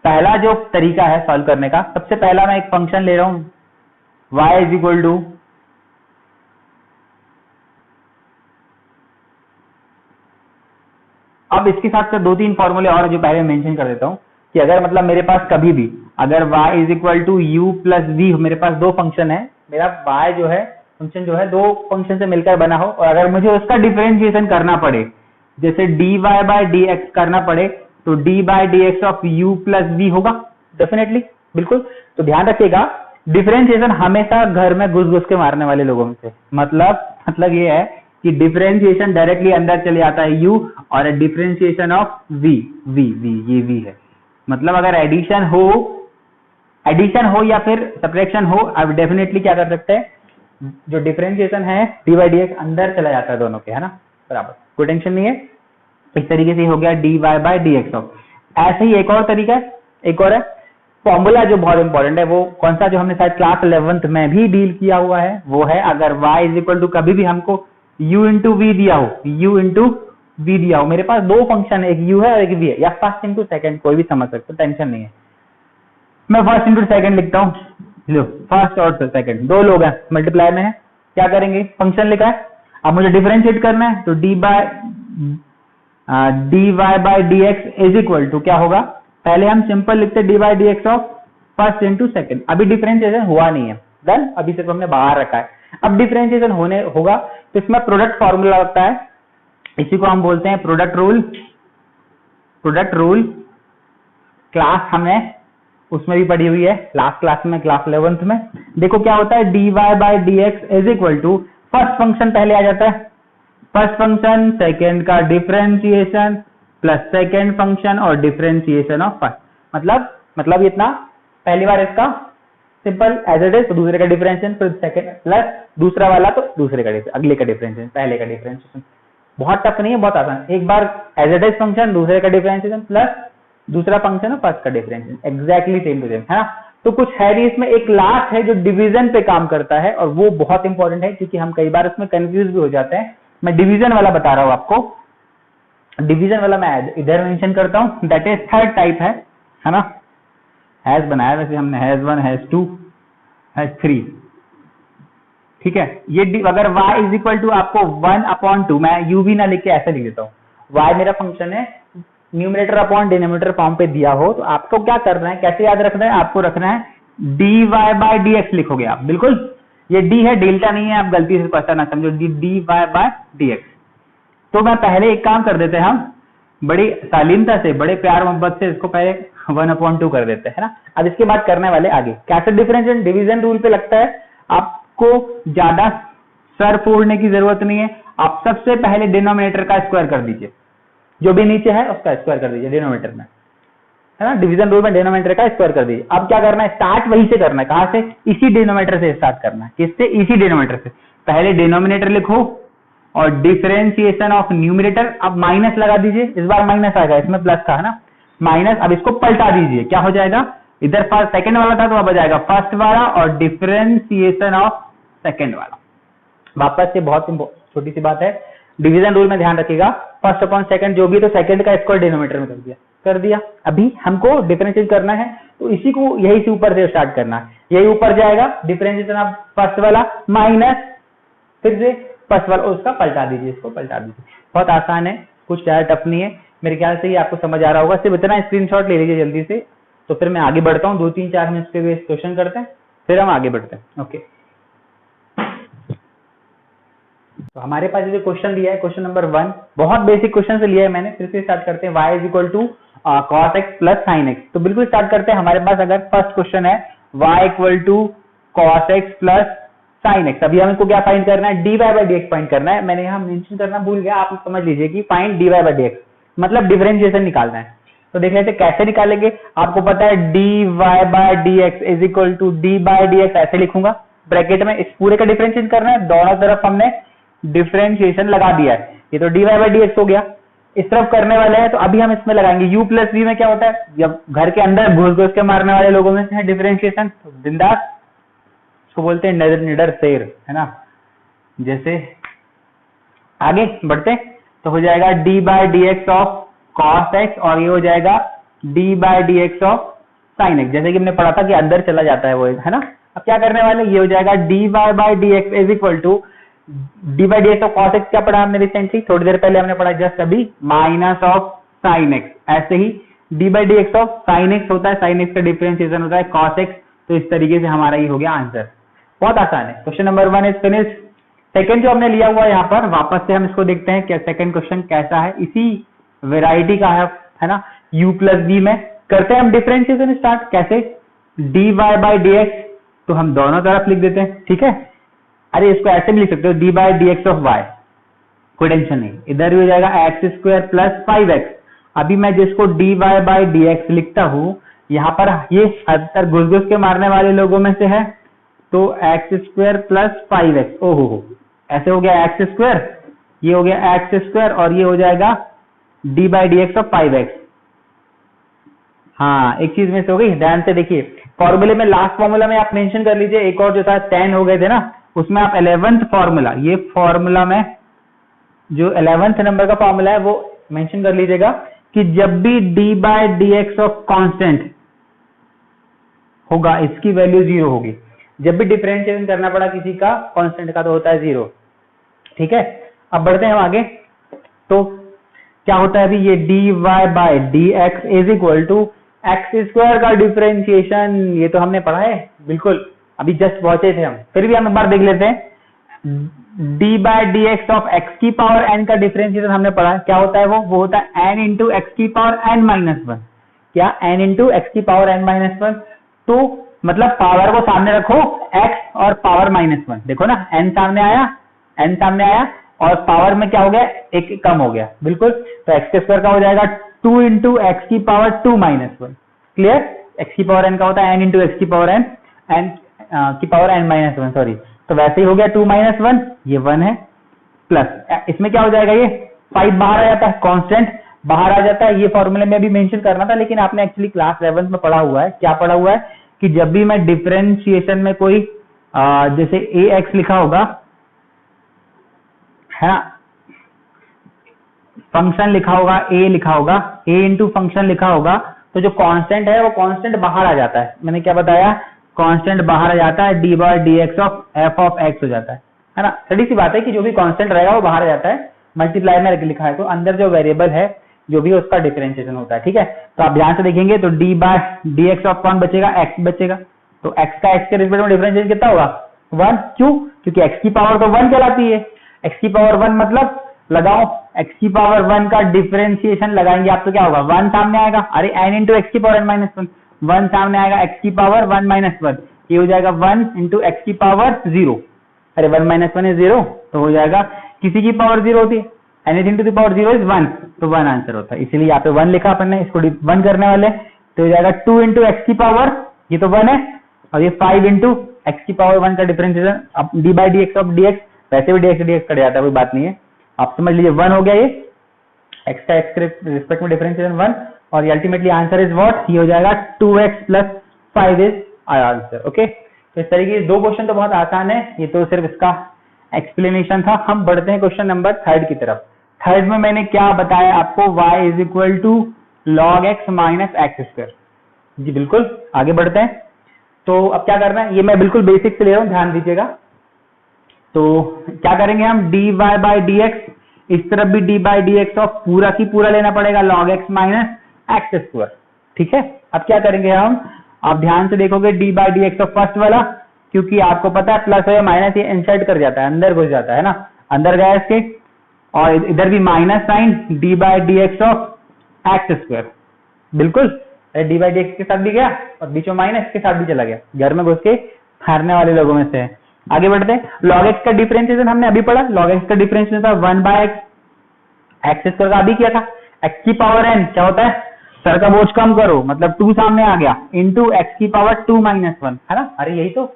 पहला जो तरीका है सॉल्व करने का, सबसे पहला मैं एक फंक्शन ले रहा हूं y इज इक्वल टू, अब इसके साथ साथ 2 3 फॉर्मूले और जो पहले मेंशन कर देता हूं, कि अगर मतलब मेरे पास कभी भी अगर y is equal to u plus v, मेरे पास 2 फंक्शन है, मेरा y जो है फंक्शन जो है 2 फंक्शन से मिलकर बना हो, और अगर मुझे उसका डिफरेंशिएशन करना पड़े, जैसे dy बाय dx करना पड़े, तो d by dx of u plus v होगा, डेफिनेटली, बिल्कुल। तो ध्यान रखिएगा, डिफरेंशिएशन हमेशा घर में घुस घुस के मारने वाले लोगों में से, मतलब ये है कि डिफरेंशिएशन डायरेक्टली अंदर चले जाता है u, और डिफरेंशिएशन ऑफ v, ये v है, मतलब अगर एडिशन हो या फिर सब्ट्रैक्शन हो, अब डेफिनेटली क्या कर सकते हैं, जो डिफरेंशिएशन है डी बाई डी एक्स अंदर चला जाता है दोनों के, है ना, बराबर, कोई टेंशन नहीं है। इस तरीके से हो गया d y by d x of. ऐसे ही एक और तरीका है, एक और है फॉर्मूला जो बहुत इंपॉर्टेंट है, वो कौन सा, जो हमने शायद क्लास 11th में भी डील किया हुआ है, वो है अगर y इज इक्वल टू, कभी भी हमको u इंटू वी दिया हो, मेरे पास 2 फंक्शन है, एक u है और एक v है, या फर्स्ट इंटू सेकंड, कोई भी समझ सकते, टेंशन नहीं है, मैं फर्स्ट इंटू सेकंड लिखता हूँ, लो फर्स्ट और सेकंड 2 लोग हैं, मल्टीप्लाई में है, क्या करेंगे, फंक्शन लिखा है, अब मुझे डिफरेंशिएट करना है, तो dy by dx is equal to क्या होगा, पहले हम सिंपल लिखते d by d x of first into second, अभी डिफरेंशिएशन हुआ नहीं है, डन, अभी सिर्फ हमने बाहर रखा है। अब डिफरेंशिएशन होने होगा तो इसमें प्रोडक्ट फॉर्मूला लगता है, इसी को हम बोलते हैं product rule. Product rule class हमने उसमें भी पढ़ी हुई है, लास्ट क्लास में, क्लास 11th में। देखो क्या होता है, d y by d x is equal to first function पहले आ जाता है, फर्स्ट फंक्शन सेकेंड का डिफरेंशिएशन प्लस सेकेंड फंक्शन और डिफरेंशिएशन ऑफ फर्स्ट। मतलब इतना, पहली बार इसका सिंपल एज इट इज, तो दूसरे का डिफरेंशिएशन, फिर सेकेंड प्लस दूसरा वाला तो दूसरे का अगले का डिफरेंशिएशन, पहले का डिफरेंशिएशन। बहुत टफ नहीं है, बहुत आसान। एक बार एज इट इज फंक्शन, दूसरे का डिफरेंशिएशन प्लस दूसरा फंक्शन और फर्स्ट का differentiation, exactly same to same, है ना। तो कुछ है नहीं इसमें, एक लास्ट है जो डिवीजन पे काम करता है और वो बहुत इंपॉर्टेंट है क्योंकि हम कई बार इसमें कंफ्यूज भी हो जाते हैं। मैं डिवीजन वाला बता रहा हूं आपको, डिवीजन वाला मैं इधर मेंशन करता हूं, दैट इज थर्ड टाइप है ना। हैज बनाया वैसे हमने, हैज 1, हैज 2, हैज 3, ठीक है। ये अगर y इज इक्वल टू आपको 1/2, मैं u भी ना लिख के ऐसे लिख देता हूँ, y मेरा फंक्शन है, न्यूमरेटर अपॉन डिनोमिनेटर फॉर्म पे दिया हो तो आपको क्या करना है, कैसे याद रखना है, आपको रखना है dy बाई dx लिखोगे आप, बिल्कुल। ये d है, डेल्टा नहीं है, आप गलती से ऐसा ना समझो, dy बाई dx। तो मैं पहले एक काम कर देते हैं, हम बड़ी शालीनता से, बड़े प्यार मोहब्बत से इसको पहले 1/2 कर देते हैं ना। अब इसके बाद करने वाले आगे कैसे डिफरेंशिएशन, डिवीजन रूल पे लगता है। आपको ज्यादा सर फोड़ने की जरूरत नहीं है, आप सबसे पहले डिनोमिनेटर का स्क्वायर कर दीजिए, जो भी नीचे है उसका स्क्वायर कर दीजिए डिनोमिनेटर में, है ना। डिवीजन रूल में डिनोमिनेटर का स्क्वायर कर दीजिए। अब क्या करना है, स्टार्ट वहीं से करना है, कहां से, इसी डिनोमिनेटर से स्टार्ट करना है। किससे, इसी डिनोमिनेटर से। पहले डिनोमिनेटर लिखो और डिफरेंशिएशन ऑफ न्यूमरेटर, अब माइनस लगा दीजिए, इस बार माइनस आएगा, इसमें प्लस था, है ना, माइनस। अब इसको पलटा दीजिए, क्या हो जाएगा, इधर फर्स्ट सेकंड वाला था तो अब आ जाएगा फर्स्ट वाला और डिफरेंशिएशन ऑफ सेकंड वाला। वापस से बहुत छोटी सी बात है, डिवीजन रूल में ध्यान रखिएगा, फर्स्ट अपॉन सेकंड जो भी, तो सेकंड का स्क्वायर डिनोमिनेटर में कर दिया। अभी हमको डिफरेंशिएट करना है तो इसी को यही से ऊपर से स्टार्ट करना है, यही ऊपर जाएगा, डिफरेंशिएशन ऑफ फर्स्ट वाला माइनस फिर से फर्स्ट वाला, उसका पलटा दीजिए, इसको पलटा दीजिए। बहुत आसान है, कुछ ज्यादा टफ नहीं है, मेरे ख्याल से ये आपको समझ आ रहा होगा। सिर्फ इतना स्क्रीनशॉट ले लीजिए जल्दी से, तो फिर मैं आगे बढ़ता हूँ, 2-3-4 मिनट के लिए क्वेश्चन करते हैं, फिर हम आगे बढ़ते हैं। ओके, तो हमारे पास जो क्वेश्चन दिया है, क्वेश्चन नंबर 1, बहुत बेसिक क्वेश्चन से लिया है मैंने। फिर से स्टार्ट करते हैं, y is equal to cos x plus sin x। तो बिल्कुल स्टार्ट करते हैं। हमारे पास अगर फर्स्ट क्वेश्चन है y equal to cos x plus sin x, अभी हमको क्या फाइंड करना है, dy बाई dx फाइंड करना है। मैंने यहाँ मेंशन करना भूल गया, आप समझ लीजिए कि फाइंड dy बाई dx मतलब डिफरेंशिएशन निकालना है। तो देख लेते कैसे निकालेंगे। आपको पता है dy by dx is equal to d by dx, ऐसे लिखूंगा ब्रैकेट में, इस पूरे का डिफरेंशिएट करना है, दोनों तरफ हमने डिफरेंशिएशन लगा दिया है। ये तो dy बाई dx हो गया, इस तरफ करने वाले हैं तो अभी हम इसमें लगाएंगे u प्लस v में क्या होता है, जब घर के अंदर घुस घुस के मारने वाले लोगों में से है डिफरेंशिएशन, तो बिंदास, इसको बोलते हैं निडर शेर, है ना। जैसे आगे बढ़ते तो हो जाएगा d by dx of cos x और ये हो जाएगा d by dx of sin x, जैसे कि हमने पढ़ा था कि अंदर चला जाता है वो, है ना। अब क्या करने वाले, ये हो जाएगा dy by dx is equal to d by dx of cos x, क्या पढ़ा हमने रिसेंटली, थोड़ी देर पहले हमने पढ़ा जस्ट अभी, माइनस ऑफ sin x। ऐसे ही d by dx of sin x होता है, sin x का डिफरेंशिएशन होता है cos x। तो इस तरीके से हमारा ये हो गया आंसर, बहुत आसान है। Question number 1 is finish. Second जो हमने लिया हुआ है यहाँ पर, वापस से हम इसको देखते हैं क्या सेकंड क्वेश्चन कैसा है, इसी वेराइटी का है ना, u प्लस v में करते हैं हम डिफरेंशिएशन स्टार्ट। कैसे, dy बाई dx, तो हम दोनों तरफ लिख देते हैं, ठीक है। अरे इसको ऐसे भी लिख सकते हो, dy by dx of y, कोई टेंशन नहीं, इधर भी हो जाएगा एक्स स्क्वायर प्लस 5x। अभी मैं जिसको dy बाई dx लिखता हूं, यहाँ पर ये अंदर घुस घुस के मारने वाले लोगों में से है, तो एक्स स्क्वायर प्लस 5x, ओहो ऐसे हो गया एक्स स्क्वायर, ये हो गया एक्स स्क्वायर और ये हो जाएगा dy by dx of 5x। हाँ, एक चीज मिस हो गई, ध्यान से देखिए, फॉर्मूले में लास्ट फॉर्मूला में आप मेंशन कर लीजिए, एक और जो था 10 हो गए थे ना, उसमें आप 11th फॉर्मूला, ये फॉर्मूला में जो 11th नंबर का फॉर्मूला है वो मेंशन कर लीजिएगा कि जब भी d by dx of constant होगा, इसकी वैल्यू 0 होगी। जब भी डिफरेंशिएशन करना पड़ा किसी का कांस्टेंट का तो होता है 0, ठीक है। अब बढ़ते हैं हम आगे, तो क्या होता है अभी, ये dy by dx is equal to x square का डिफरेंशिएशन, ये तो हमने पढ़ा है, बिल्कुल अभी जस्ट पहुंचे थे हम, फिर भी हम एक बार देख लेते हैं। D by D x of x की पावर एन का डिफरेंशिएशन हमने पढ़ा है, क्या होता है वो होता है एन इंटू एक्स की पावर एन माइनस वन। क्या? एन इंटू एक्स की पावर एन माइनस वन। तो मतलब पावर को सामने रखो एक्स और पावर माइनस वन, देखो ना एन सामने आया, एन सामने आया और पावर में क्या हो गया, एक कम हो गया, बिल्कुल। तो एक्स स्क्वायर का हो जाएगा 2 इंटू एक्स की power 2 minus one. Clear? X की पावर एन का होता है एन इंटू एक्स की पावर एन, एन की power n minus one, sorry. तो वैसे ही हो गया 2 माइनस वन, ये 1 है, प्लस इसमें क्या हो जाएगा, ये 5 बाहर आ जाता है, कांस्टेंट बाहर आ जाता है। ये फॉर्मूले में भी मेंशन करना था, लेकिन आपने एक्चुअली क्लास 11 में पढ़ा हुआ है। क्या पढ़ा हुआ है कि जब भी मैं डिफरेंशिएशन में कोई जैसे ए एक्स लिखा होगा, है ना, फंक्शन लिखा होगा, ए लिखा होगा, ए इंटू फंक्शन लिखा होगा, तो जो कांस्टेंट है वो कांस्टेंट बाहर आ जाता है। मैंने क्या बताया, कांस्टेंट बाहर आ जाता है, d by D x of f of x हो जाता है ना। सीधी सी बात है कि जो भी कांस्टेंट रहेगा वो बाहर आ जाता है, मल्टीप्लाई में लिखा है तो अंदर जो वेरिएबल है जो भी उसका डिफरेंशिएशन होता है, ठीक है। तो आप ध्यान से देखेंगे तो d by D x of कौन बचेगा, एक्स बचेगा। तो एक्स का एक्स के रिस्पेक्ट में डिफरेंशिएशन कितना होगा, 1। क्यों? क्योंकि एक्स की पावर तो 1 कहलाती है। एक्स की पावर 1 मतलब लगाओ, एक्स की पावर 1 का डिफरेंशिएशन लगाएंगे आप तो क्या होगा, 1 सामने आएगा, अरे एन इंटू एक्स की पावर एन माइनस वन, 1 सामने आएगा, एक्स की पावर 1 माइनस वन, ये हो जाएगा 1 इंटू एक्स की पावर 0। अरे 1 माइनस वन इज 0, तो हो जाएगा किसी की पावर 0 होती है, anything to the power 0 is 1, तो 1 आंसर होता है। इसीलिए यहाँ पे 1 लिखा अपन ने, इसको 1 करने वाले, तो हो जाएगा 2 इंटू एक्स की पावर, ये तो 1 है, और ये 5 इंटू एक्स की पावर 1 का डिफरेंशिएशन। अब D by d x of D x, वैसे भी डी एक्स कट जाता है, कोई बात नहीं है, आप समझ लीजिए 1 हो गया, ये एक्स का एक्स के रिस्पेक्ट में डिफरेंशिएशन 1, और अल्टीमेटली आंसर इज व्हाट, ये हो जाएगा 2x plus 5 is answer. Okay, तो इस तरीके से 2 क्वेश्चन तो बहुत आसान है, ये तो सिर्फ इसका एक्सप्लेनेशन था। हम बढ़ते हैं क्वेश्चन नंबर 3 की तरफ। 3 में मैंने क्या बताया आपको, y is equal to log x minus x square. जी बिल्कुल, आगे बढ़ते हैं। तो अब क्या करना है, ये मैं बिल्कुल बेसिक से ले रहा हूं, ध्यान दीजिएगा। तो क्या करेंगे हम, d y by d x, इस तरफ भी d by d x of पूरा की पूरा लेना पड़ेगा, log x minus x square. ठीक है, अब क्या करेंगे हम, आप ध्यान से देखोगे D by d x of first वाला, क्योंकि आपको पता है प्लस या माइनस ये इंसर्ट कर जाता है, अंदर घुस जाता है ना, अंदर गया इसके, और इधर भी minus sin d by d x of x square. बिल्कुल, डी बाई डी एक्स के साथ भी गया और बीच में माइनस के साथ भी चला गया, घर में घुस के हारने वाले लोगों में से है। आगे बढ़ते हैं, लॉग एक्स का डिफरेंशिएशन हमने अभी पढ़ा, लॉग एक्स का डिफरेंशिएशन था 1 बाय एक्स, एक्स स्क्वायर का अभी किया था, एक्स की पावर एन क्या होता है, सर का बोझ कम करो, मतलब 2 सामने आ गया, इंटू एक्स की पावर 2 माइनस वन, है ना। अरे यही तो,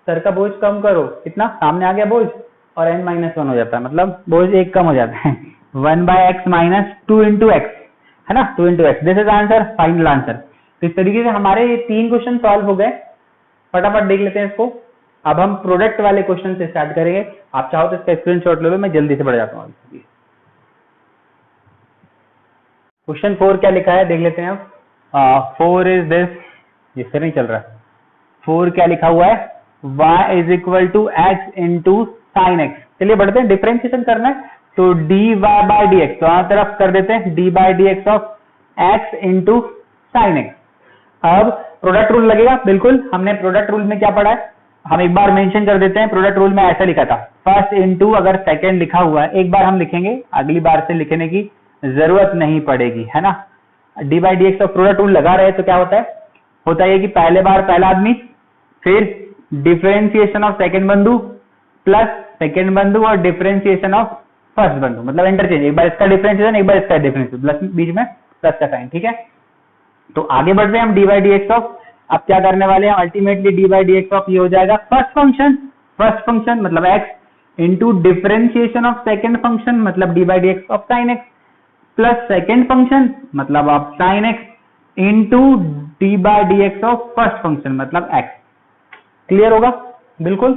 सर का बोझ कम करो, कितना सामने आ गया बोझ, और एन माइनस वन हो जाता है, मतलब बोझ एक कम हो जाता है। 1 by x minus 2 into x, है ना, 2 into x, this is answer, final answer. तो इस तरीके से हमारे ये 3 क्वेश्चन सॉल्व हो गए। फटाफट देख लेते हैं इसको। अब हम प्रोडक्ट वाले क्वेश्चन से स्टार्ट करेंगे, आप चाहो तो इसका स्क्रीनशॉट ले लो, मैं जल्दी से बढ़ जाता हूँ। क्वेश्चन 4 क्या लिखा है देख लेते हैं आप। 4 इज दिस, ये फिर नहीं चल रहा है। 4 क्या लिखा हुआ है, y is equal to x into sine x. चलिए बढ़ते हैं, डिफरेंशिएशन करना है तो d y by d x, तो हर तरफ कर देते हैं d by d x of x into sine x. अब प्रोडक्ट रूल लगेगा, बिल्कुल हमने प्रोडक्ट रूल में क्या पढ़ा है, हम एक बार मेंशन कर देते हैं। प्रोडक्ट रूल में ऐसा लिखा था, फर्स्ट इंटू अगर सेकंड लिखा हुआ है, एक बार हम लिखेंगे, अगली बार से लिखने की जरूरत नहीं पड़ेगी, है ना। D by d x of product rule लगा रहे तो क्या होता है कि पहले बार पहला आदमी, फिर डिफरेंशिएशन ऑफ सेकंड बंधु प्लस सेकंड बंधु और डिफरेंशिएशन ऑफ फर्स्ट बंधु, मतलब इंटरचेंज, एक बार इसका डिफरेंशिएशन एक बार इसका डिफरेंशिएशन, प्लस बीच में प्लस का साइन। ठीक है, तो आगे बढ़ रहे हैं हम d by d x of, अब क्या करने वाले हैं, ultimately d by d x of ये हो जाएगा फर्स्ट फंक्शन मतलब x into differentiation of second function मतलब d by d x of sine x plus second function मतलब of sine x into d by d x of first function मतलब x. Clear होगा, बिल्कुल।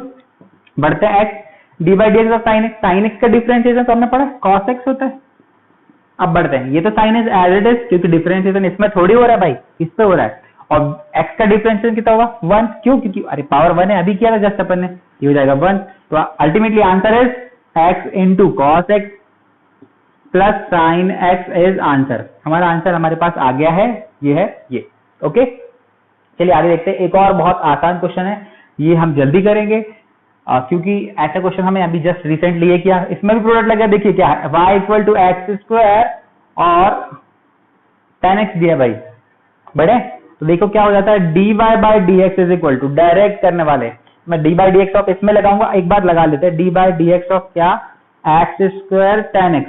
बढ़ते हैं x, d by d x of sine x का differentiation तो हमने पढ़ा कॉस एक्स होता है। अब बढ़ते हैं, ये तो sine x as it is, क्योंकि डिफरेंशिएशन इसमें थोड़ी हो रहा है भाई, इस पे हो रहा है, और x का डिफरेंशिएशन कितना होगा 1, क्यों, क्योंकि अरे पावर 1 है, अभी किया था जस्ट अपन ने, ये हो जाएगा 1। तो ultimately answer is x into cos x plus sine x is answer. हमारा आंसर हमारे पास आ गया है, ये है ये। ओके, चलिए आगे देखते हैं। एक और बहुत आसान क्वेश्चन है, ये हम जल्दी करेंगे क्योंकि ऐसा क्वेश्चन हमें अभी जस्ट रिसेंटली ये किया, इसमें भी प्रोडक्ट लगा। देखिए क्या है, y equal to x square और 10x दिया भाई, बड़े तो देखो क्या हो जाता है, dy by d x is equal to, direct करने वाले मैं d by d x of इसमें लगाऊंगा, एक बार लगा लेते हैं, d by d x of क्या, एक्स स्क्वायर 10x,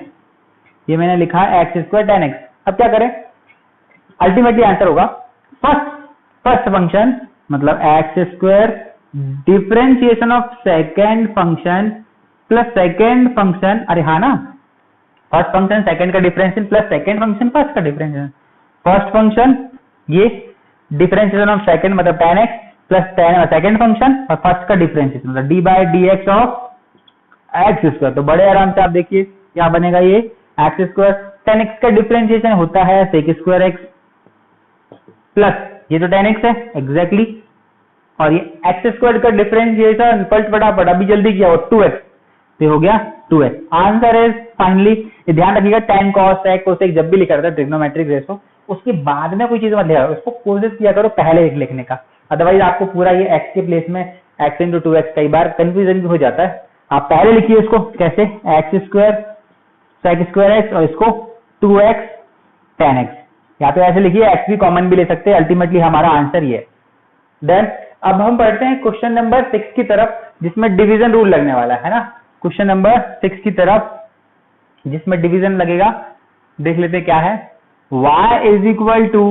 ये मैंने लिखा है एक्स स्क्वायर 10x। अब क्या करें, अल्टीमेटली आंसर होगा फर्स्ट फंक्शन मतलब x square differentiation of second function plus second function, अरे हाँ ना, फर्स्ट फंक्शन सेकेंड का differentiation plus second function first का डिफरेंशिएशन, फर्स्ट फंक्शन ये डिफरेंशिएशन ऑफ सेकेंड मतलब 10x प्लस सेकेंड फंक्शन और फर्स्ट का डिफरेंशिएशन मतलब d by d x of x square. तो बड़े आराम से आप देखिए क्या बनेगा, ये एक्स स्क्वायर 10x का डिफरेंशिएशन होता है सेक स्क्वायर एक्स प्लस ये तो 10x है एग्जैक्टली, और ये एक्स स्क्वायर का डिफरेंशिएशन पलट फटाफट अभी जल्दी किया, और 2x, तो हो गया 2x। आंसर इज फाइनली, ध्यान रखिएगा tan cos sec cosec जब भी लिखा रहता है ट्रिग्नोमेट्रिक रेशो, उसके बाद में कोई चीज मत लिखा, उसको कोशिश किया करो पहले एक लिखने का, अदरवाइज आपको पूरा ये x के प्लेस में x इंटू 2x कई बार कंफ्यूजन भी हो जाता है। आप पहले लिखिए इसको कैसे, x square sec square x और इसको 2x tan x, या तो ऐसे लिखिए, x भी कॉमन भी ले सकते हैं, अल्टीमेटली हमारा आंसर ये है। देन अब हम पढ़ते हैं क्वेश्चन नंबर 6 की तरफ, जिसमें डिवीजन रूल लगने वाला है ना, क्वेश्चन नंबर 6 की तरफ जिसमें डिवीजन लगेगा, देख लेते क्या है, y is equal to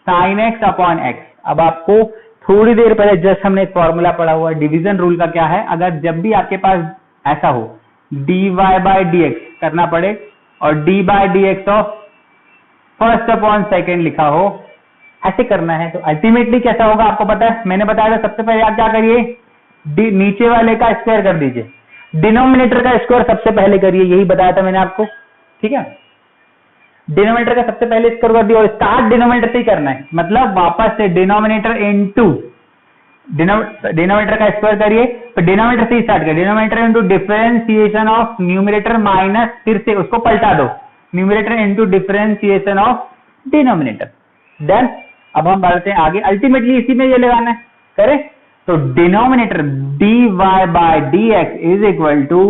sine x upon x. अब आपको थोड़ी देर पहले जस्ट हमने एक फॉर्मूला पढ़ा हुआ है डिवीजन रूल का, क्या है, अगर जब भी आपके पास ऐसा हो dy बाई डी एक्स करना पड़े और d by d x of first upon second लिखा हो, ऐसे करना है, तो अल्टीमेटली कैसा होगा आपको पता है, मैंने बताया था। सबसे पहले आप क्या करिए, नीचे वाले का स्क्वायर कर दीजिए, डिनोमिनेटर का स्क्वायर सबसे पहले करिए, यही बताया था मैंने आपको, ठीक है। डिनोमिनेटर का सबसे पहले स्क्वायर कर दिया और स्टार्ट डिनोमिनेटर से ही करना है, मतलब वापस से डिनोमिनेटर इनटू डिनोमिनेटर का स्क्वायर करिए, तो डिनोमिनेटर से ही स्टार्ट करिए, denominator into differentiation of numerator minus, फिर से उसको पलटा दो, numerator into differentiation of denominator. Then अब हम बढ़ते हैं आगे, अल्टीमेटली इसी में ये लगाना है, करें तो denominator dy by dx is equal to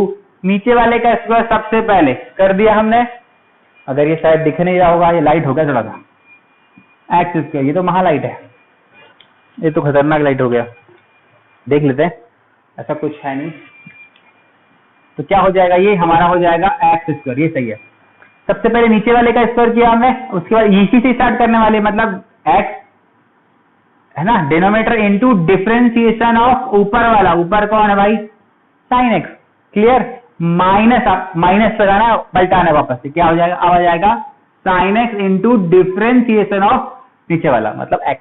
नीचे वाले का स्क्वायर सबसे पहले कर दिया हमने, अगर ये शायद दिख नहीं रहा होगा, ये लाइट हो गया थोड़ा सा, एक्स स्क्वायर, ये तो महालाइट है, ये तो खतरनाक लाइट हो गया, देख लेते हैं, ऐसा कुछ है नहीं, तो क्या हो जाएगा, ये हमारा हो जाएगा एक्स स्क्वायर, ये सही है। सबसे पहले नीचे वाले का स्क्वायर किया हमने, उसके बाद इसी से स्टार्ट करने वाले, मतलब x है ना, डिनोमिनेटर इनटू डिफरेंशिएशन ऑफ ऊपर वाला, ऊपर कौन है भाई, साइन x, क्लियर, माइनस, आप माइनस लगाना पलटाना वापस से, क्या हो जाएगा, अब आ जाएगा sine x into differentiation of नीचे वाला मतलब x।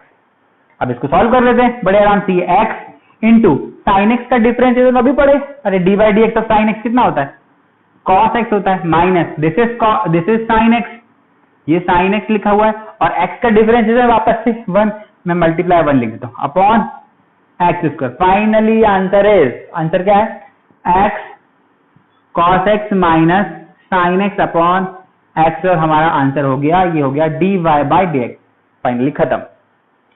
अब इसको सॉल्व कर लेते हैं बड़े आराम से, x इंटू साइन x का डिफरेंशिएशन अभी पढ़े, अरे D by d x of sign x कितना होता है, cos x होता है, minus this is sine x, ये साइन x लिखा हुआ है, और x का डिफरेंशिएशन वापस से 1, मैं मल्टीप्लाई 1 लिख देता हूं upon x square. Finally answer is, answer क्या है, x cos x minus sine x upon x, और हमारा आंसर हो गया, ये हो गया dy बाई dx। फाइनली खत्म।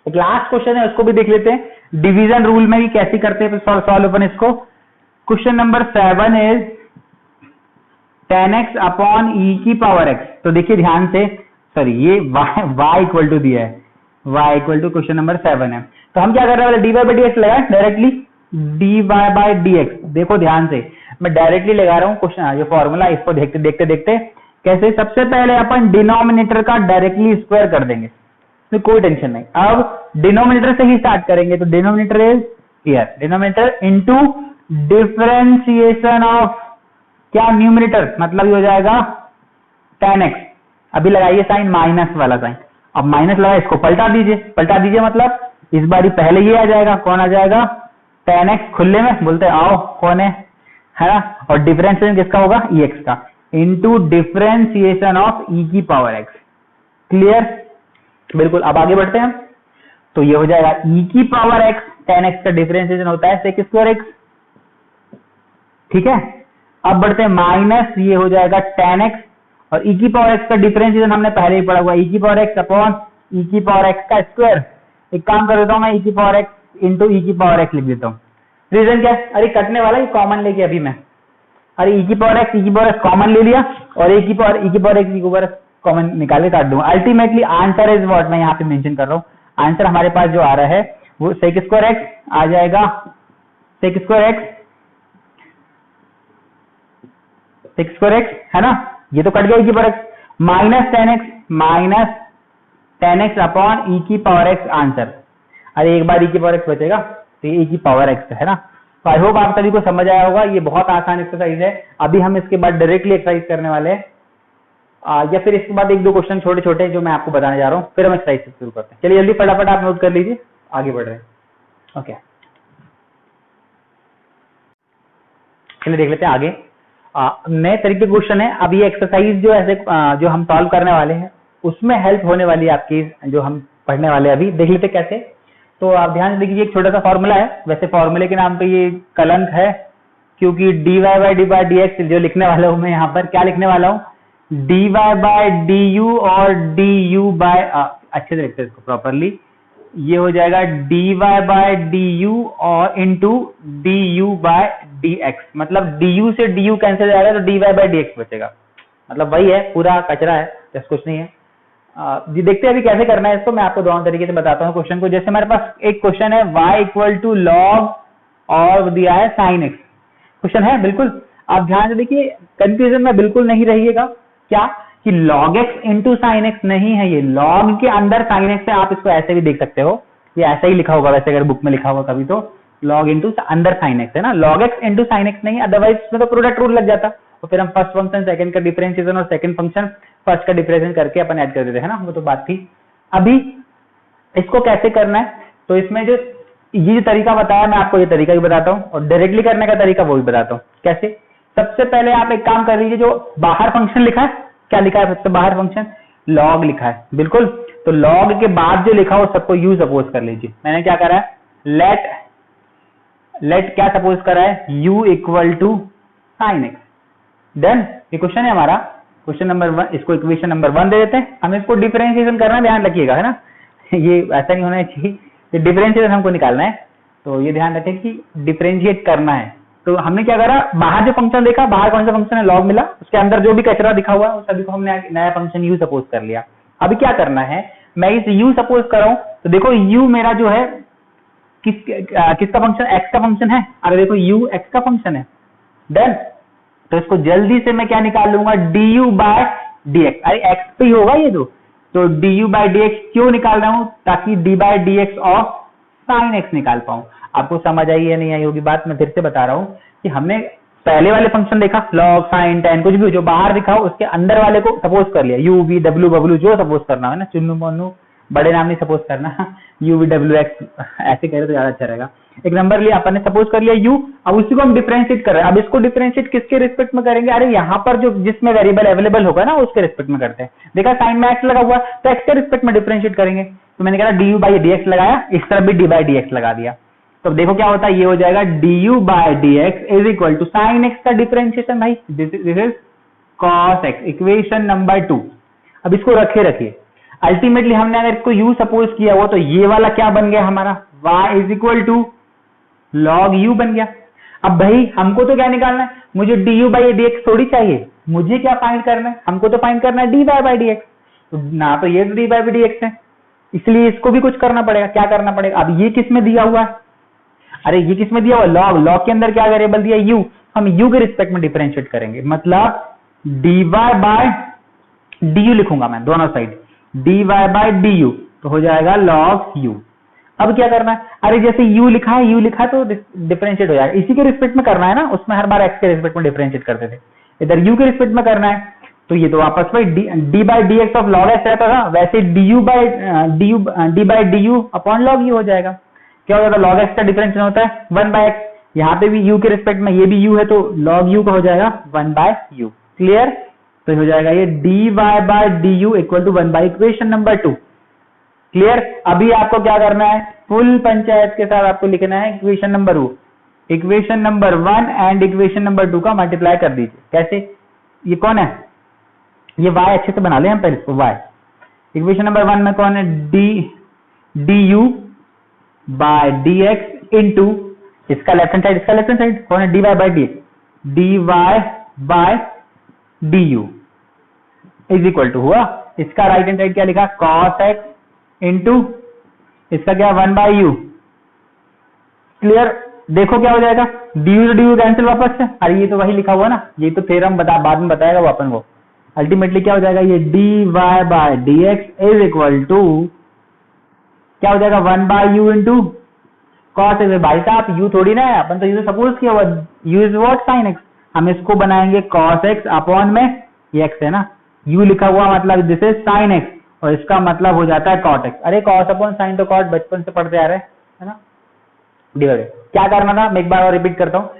एक लास्ट क्वेश्चन है, उसको भी देख लेते हैं, डिवीजन रूल में भी कैसे करते हैं सॉल्व अपन इसको। Question number 7 is 10x upon e की पावर x। तो देखिए ध्यान से, सॉरी ये y इक्वल टू दिया है, y equal to question number 7 है, तो हम क्या कर रहे हैं, dy बाई dx लगाए डायरेक्टली, dy बाई dx, देखो ध्यान से मैं डायरेक्टली लगा रहा हूँ क्वेश्चन, ये फॉर्मूला, इसको देखते देखते देखते कैसे, सबसे पहले अपन डिनोमिनेटर का डायरेक्टली स्क्वायर कर देंगे, तो कोई टेंशन नहीं। अब डिनोमिनेटर से ही स्टार्ट करेंगे, तो denominator is here, denominator into differentiation of क्या, न्यूमरेटर, मतलब ये हो जाएगा 10x, अभी लगाइए साइन माइनस वाला साइन, अब माइनस लगा, इसको पलटा दीजिए मतलब इस बारी पहले ये आ जाएगा, कौन आ जाएगा, 10x खुले में बोलते आओ कौन है ना, और डिफरेंशिएशन किसका होगा, ex का, इनटू डिफरेंशिएशन ऑफ e की पावर x। क्लियर, बिल्कुल। अब आगे बढ़ते हैं हम, तो ये हो जाएगा e की पावर x, 10x का डिफरेंशिएशन होता है sec स्क्वायर x, ठीक है। अब बढ़ते हैं माइनस, ये हो जाएगा 10x, और e की पावर x का डिफरेंशिएशन हमने पहले ही पढ़ा हुआ, e की पावर x अपॉन ई की पावर एक्स का स्क्वायर। एक काम कर देता हूँ मैं, ई की पावर एक्स इंटू ई की पावर एक्स लिख देता हूँ। रीजन क्या है, अरे कटने वाला ये कॉमन लेके अभी मैं, अरे ई की पावर एक्स, ई की पावर एक्स कॉमन ले लिया और ई की पावर एक्स, ई की पावर एक्स कॉमन निकाल के काट दूंगा। अल्टीमेटली आंसर इज व्हाट, मैं यहाँ पे मेंशन कर रहा हूँ, आंसर हमारे पास जो आ रहा है वो सेक स्क्वायर एक्स आ जाएगा, sec square x, sec square x है ना, ये तो कट गया ई की power x, minus tan x upon e की पावर एक्स आंसर। अरे एक बार ई की पावर एक्स बचेगा तो ये ई की पावर एक्स है ना। तो आई होप आप सभी को समझ आया होगा, ये बहुत आसान एक्सरसाइज है। अभी हम इसके बाद डायरेक्टली एक्सरसाइज करने वाले हैं, या फिर इसके बाद एक दो क्वेश्चन छोटे छोटे जो मैं आपको बताने जा रहा हूँ, फिर हम एक्सरसाइज शुरू करते हैं। चलिए जल्दी फटाफट आप नोट कर लीजिए, आगे बढ़ रहे हैं। ओके चलिए देख लेते हैं आगे। नए तरीके के क्वेश्चन है। अब ये एक्सरसाइज जो ऐसे जो हम सॉल्व करने वाले हैं उसमें हेल्प होने वाली है आपकी, जो हम पढ़ने वाले हैं अभी, देख लेते कैसे। तो आप ध्यान देखिए, एक छोटा सा फॉर्मूला है, वैसे फॉर्मूले के नाम पे ये कलंक है, क्योंकि d y by d by d x जो लिखने वाला हूं मैं यहाँ पर, क्या लिखने वाला हूँ, d Y by d u और डी यू बाय, अच्छे से लिखते हैं इसको प्रॉपरली, ये हो जाएगा d Y by d u और into d u by D x. मतलब डी यू से डी यू कैंसिल जाएगा तो d Y by D x बचेगा, मतलब वही है, पूरा कचरा है, जैसे कुछ नहीं है। जी देखते हैं अभी कैसे करना है इसको, मैं आपको दोनों तरीके से बताता हूँ क्वेश्चन को। जैसे हमारे पास एक क्वेश्चन है y इक्वल टू लॉग और दिया है साइन एक्स, क्वेश्चन है बिल्कुल। आप ध्यान से देखिए, कंफ्यूजन में बिल्कुल नहीं रहिएगा, क्या कि log x into sine x नहीं है, ये log के अंदर साइन एक्स है। आप इसको ऐसे भी देख सकते हो, ये ऐसा ही लिखा होगा वैसे, अगर बुक में लिखा होगा कभी तो log इंटू अंदर साइन एक्स है ना, log x into sine x नहीं, अदरवाइज इसमें तो प्रोडक्ट रूल लग जाता, तो फिर हम फर्स्ट फंक्शन सेकंड का डिफरेंशिएशन और सेकंड फंक्शन फर्स्ट का डिफरेंशिएशन करके अपन ऐड कर देते हैं ना, वो तो बात थी। अभी इसको कैसे करना है, तो इसमें जो ये तरीका बताया मैं आपको, ये तरीका भी बताता हूँ और डायरेक्टली करने का तरीका वो भी बताता हूँ कैसे। सबसे पहले आप एक काम कर लीजिए, जो बाहर फंक्शन लिखा है, क्या लिखा है सबसे बाहर फंक्शन, लॉग लिखा है बिल्कुल, तो लॉग के बाद जो लिखा हो सबको यू सपोज कर लीजिए। मैंने क्या करा है, लेट क्या सपोज करा है, u equal to sine x, done. ये क्वेश्चन है हमारा, क्वेश्चन नंबर 1, इसको इक्वेशन नंबर 1 दे देते हैं। हमें इसको डिफरेंशिएशन करना, ध्यान रखिएगा है ना, ये ऐसा नहीं होना चाहिए, ये डिफरेंशिएशन हमको निकालना है, तो ये ध्यान रखें कि डिफरेंशिएट करना है। तो हमने क्या करा, बाहर जो फंक्शन देखा, बाहर कौन सा फंक्शन है, लॉग मिला, उसके अंदर जो भी कचरा दिखा हुआ है सभी को हमने नया फंक्शन यू सपोज कर लिया। अभी क्या करना है, मैं इस यू सपोज कर रहा हूं, तो देखो यू मेरा जो है किसका फंक्शन, एक्स का फंक्शन है। अरे देखो यू एक्स का फंक्शन है, डन। तो इसको जल्दी से मैं क्या निकाल लूंगा, d u by D x, अरे एक्स पे ही होगा ये तो d u by D x क्यों निकाल रहा हूं, ताकि d by D x of sine x निकाल पाऊं। आपको समझ आई है नहीं आई होगी बात, मैं फिर से बता रहा हूं कि हमने पहले वाले फंक्शन देखा, लॉग साइन टेन कुछ भी जो बाहर दिखा उसके अंदर वाले को सपोज कर लिया, यू वी डब्ल्यू बब्लू जो सपोज करना है ना, चुन्नू मोनू बड़े नाम नहीं सपोज करना, यू वी डब्ल्यू एक्स ऐसे करे तो ज्यादा अच्छा रहेगा। एक नंबर लिया अपन ने, सपोज कर लिया u, अब उसी को हम डिफरेंशिएट कर रहे हैं। अब इसको डिफरेंशिएट किसके रिस्पेक्ट में करेंगे, अरे यहाँ पर जो जिसमें वेरिएबल अवेलेबल होगा ना उसके रिस्पेक्ट में करते हैं। देखा साइन में x लगा हुआ तो x के रिस्पेक्ट में डिफरेंशिएट करेंगे, तो मैंने कहा D u by d x लगाया, इस तरफ भी डी बाई डी एक्स लगा दिया, तो देखो क्या होता है, ये हो जाएगा d u by d x is equal to sine x का डिफरेंशिएशन, भाई this is cos x, equation number 2। अब इसको रखिए, अल्टीमेटली हमने अगर इसको u सपोज किया हो तो ये वाला क्या बन गया हमारा, y is equal to log u बन गया। अब भाई हमको तो क्या निकालना है, मुझे D u by d x थोड़ी चाहिए, मुझे क्या फाइंड करना है, हमको तो फाइंड करना है d y by d x, तो ना तो ये d y by d x है, इसलिए इसको भी कुछ करना पड़ेगा। क्या करना पड़ेगा, अब ये किस में दिया हुआ है, अरे ये किस में दिया हुआ, लॉग के अंदर क्या वेरिएबल दिया u, हम u के रिस्पेक्ट में डिफरेंशिएट करेंगे, मतलब D Y by d u लिखूंगा मैं दोनों side, d Y by d u, तो हो जाएगा लॉग u। अब क्या करना है, अरे जैसे u लिखा है तो डिफरेंशिएट हो जाएगा, इसी के रिस्पेक्ट में करना है ना, उसमें हर बार x के रिस्पेक्ट में डिफरेंशिएट करते थे, इधर u के रिस्पेक्ट में करना है, तो ये तो आपस में D by d x of log x रहता था, वैसे D by D you upon log u हो जाएगा। क्या हो जाएगा, लॉग एक्स का डिफरेंशिएशन होता है 1 बाय एक्स, यहाँ पे भी u के रिस्पेक्ट में, ये भी u है तो लॉग u का हो जाएगा 1 बाय यू, क्लियर। तो हो जाएगा ये d Y by d u equal to 1 by equation number 2, clear. अभी आपको क्या करना है, फुल पंचायत के साथ आपको लिखना है equation number 2, equation number 1 and equation number 2 का मल्टीप्लाई कर दीजिए। कैसे, ये कौन है, ये y अच्छे से बना ले हम पहले इसको, y इक्वेशन नंबर 1 में कौन है, d u by D x into इसका लेफ्ट हैंड साइड, इसका लेफ्ट हैंड साइड कौन है, d Y by D x, d Y by d u is equal to हुआ, इसका राइट हैंड साइड क्या लिखा, कॉस एक्स इंटू इसका क्या 1 बाय यू। क्लियर, देखो क्या हो जाएगा, डी यू कैंसिल वापस से, अरे ये तो वही लिखा हुआ ना, ये तो थ्योरम बाद में बताएगा वो अपन को। अल्टीमेटली क्या हो जाएगा, ये d Y by D x is equal to क्या हो जाएगा, 1 by u into cos x. भाई साहब यू थोड़ी ना है, अपन तो यू सपोज किया हुआ, you is what, sine x, हम इसको बनाएंगे कॉस एक्स अपॉन में ये एक्स है ना, यू लिखा हुआ मतलब दिस इज साइन एक्स और इसका मतलब हो जाता है कॉट एक्स। अरे कॉस अपॉन साइन तो कॉट बचपन से पढ़ते आ रहे हैं, है ना, डिवाइड। क्या करना था, मैं एक बार और रिपीट करता हूँ,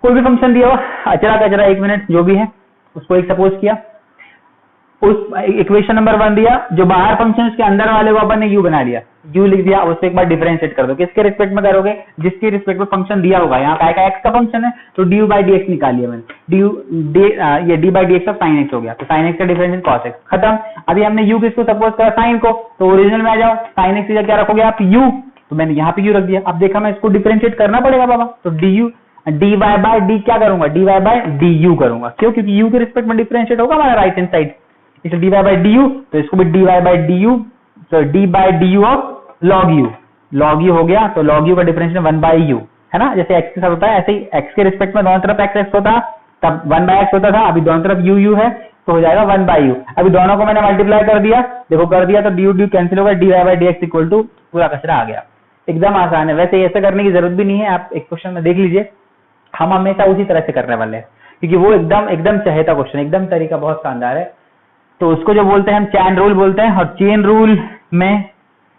कोई भी फंक्शन दिया हुआ, अचरा कचरा 1 मिनट जो भी है उसको एक सपोज किया, उस इक्वेशन नंबर 1 दिया, जो बाहर फंक्शन उसके अंदर वाले को अपन ने यू बना लिया, यू लिख दिया, उससे एक बार डिफरेंशिएट कर दो, किसके रिस्पेक्ट में करोगे, जिसके रिस्पेक्ट में फंक्शन दिया होगा। यहाँ का एक्स का फंक्शन है तो d u by d x निकाल लिया मैंने, ये d by d x of sine x हो गया, तो साइन एक्स का डिफरेंशिएट कॉस एक्स, खत्म। अभी हमने यू किसको सपोज करा, साइन को, तो ओरिजिनल में आ जाओ, साइन एक्स की क्या रखोगे आप, यू, तो मैंने यहाँ पे यू रख दिया। अब देखा मैं इसको डिफरेंशिएट करना पड़ेगा बाबा, तो d u d Y by d क्या करूंगा, d Y by d u करूंगा, क्यों, क्योंकि यू के रिस्पेक्ट में डिफरेंशिएट होगा हमारा राइट हैंड साइड, इसलिए d Y by d u, तो इसको भी d Y by d u, तो d by d u of log u हो गया, तो लॉग यू का डिफरेंशिएशन 1 बाय यू है ना, जैसे एक्स के साथ होता है ऐसे ही एक्स के रिस्पेक्ट में दोनों तरफ एक्स एक्स होता तब 1 बाय एक्स होता था, अभी दोनों तरफ यू यू है तो हो जाएगा 1 बाय यू। अभी दोनों को मैंने मल्टीप्लाई कर दिया, देखो कर दिया, तो डी यू डी कैंसिल होगा, d Y by D x equal to पूरा कचरा आ गया। एकदम आसान है, वैसे ऐसे करने की जरूरत भी नहीं है, आप एक क्वेश्चन में देख लीजिए, हम हमेशा उसी तरह से करने वाले हैं क्योंकि वो एकदम चहेता क्वेश्चन, एकदम तरीका बहुत शानदार है। तो उसको जो बोलते हैं हम चैन रूल बोलते हैं, और चेन रूल में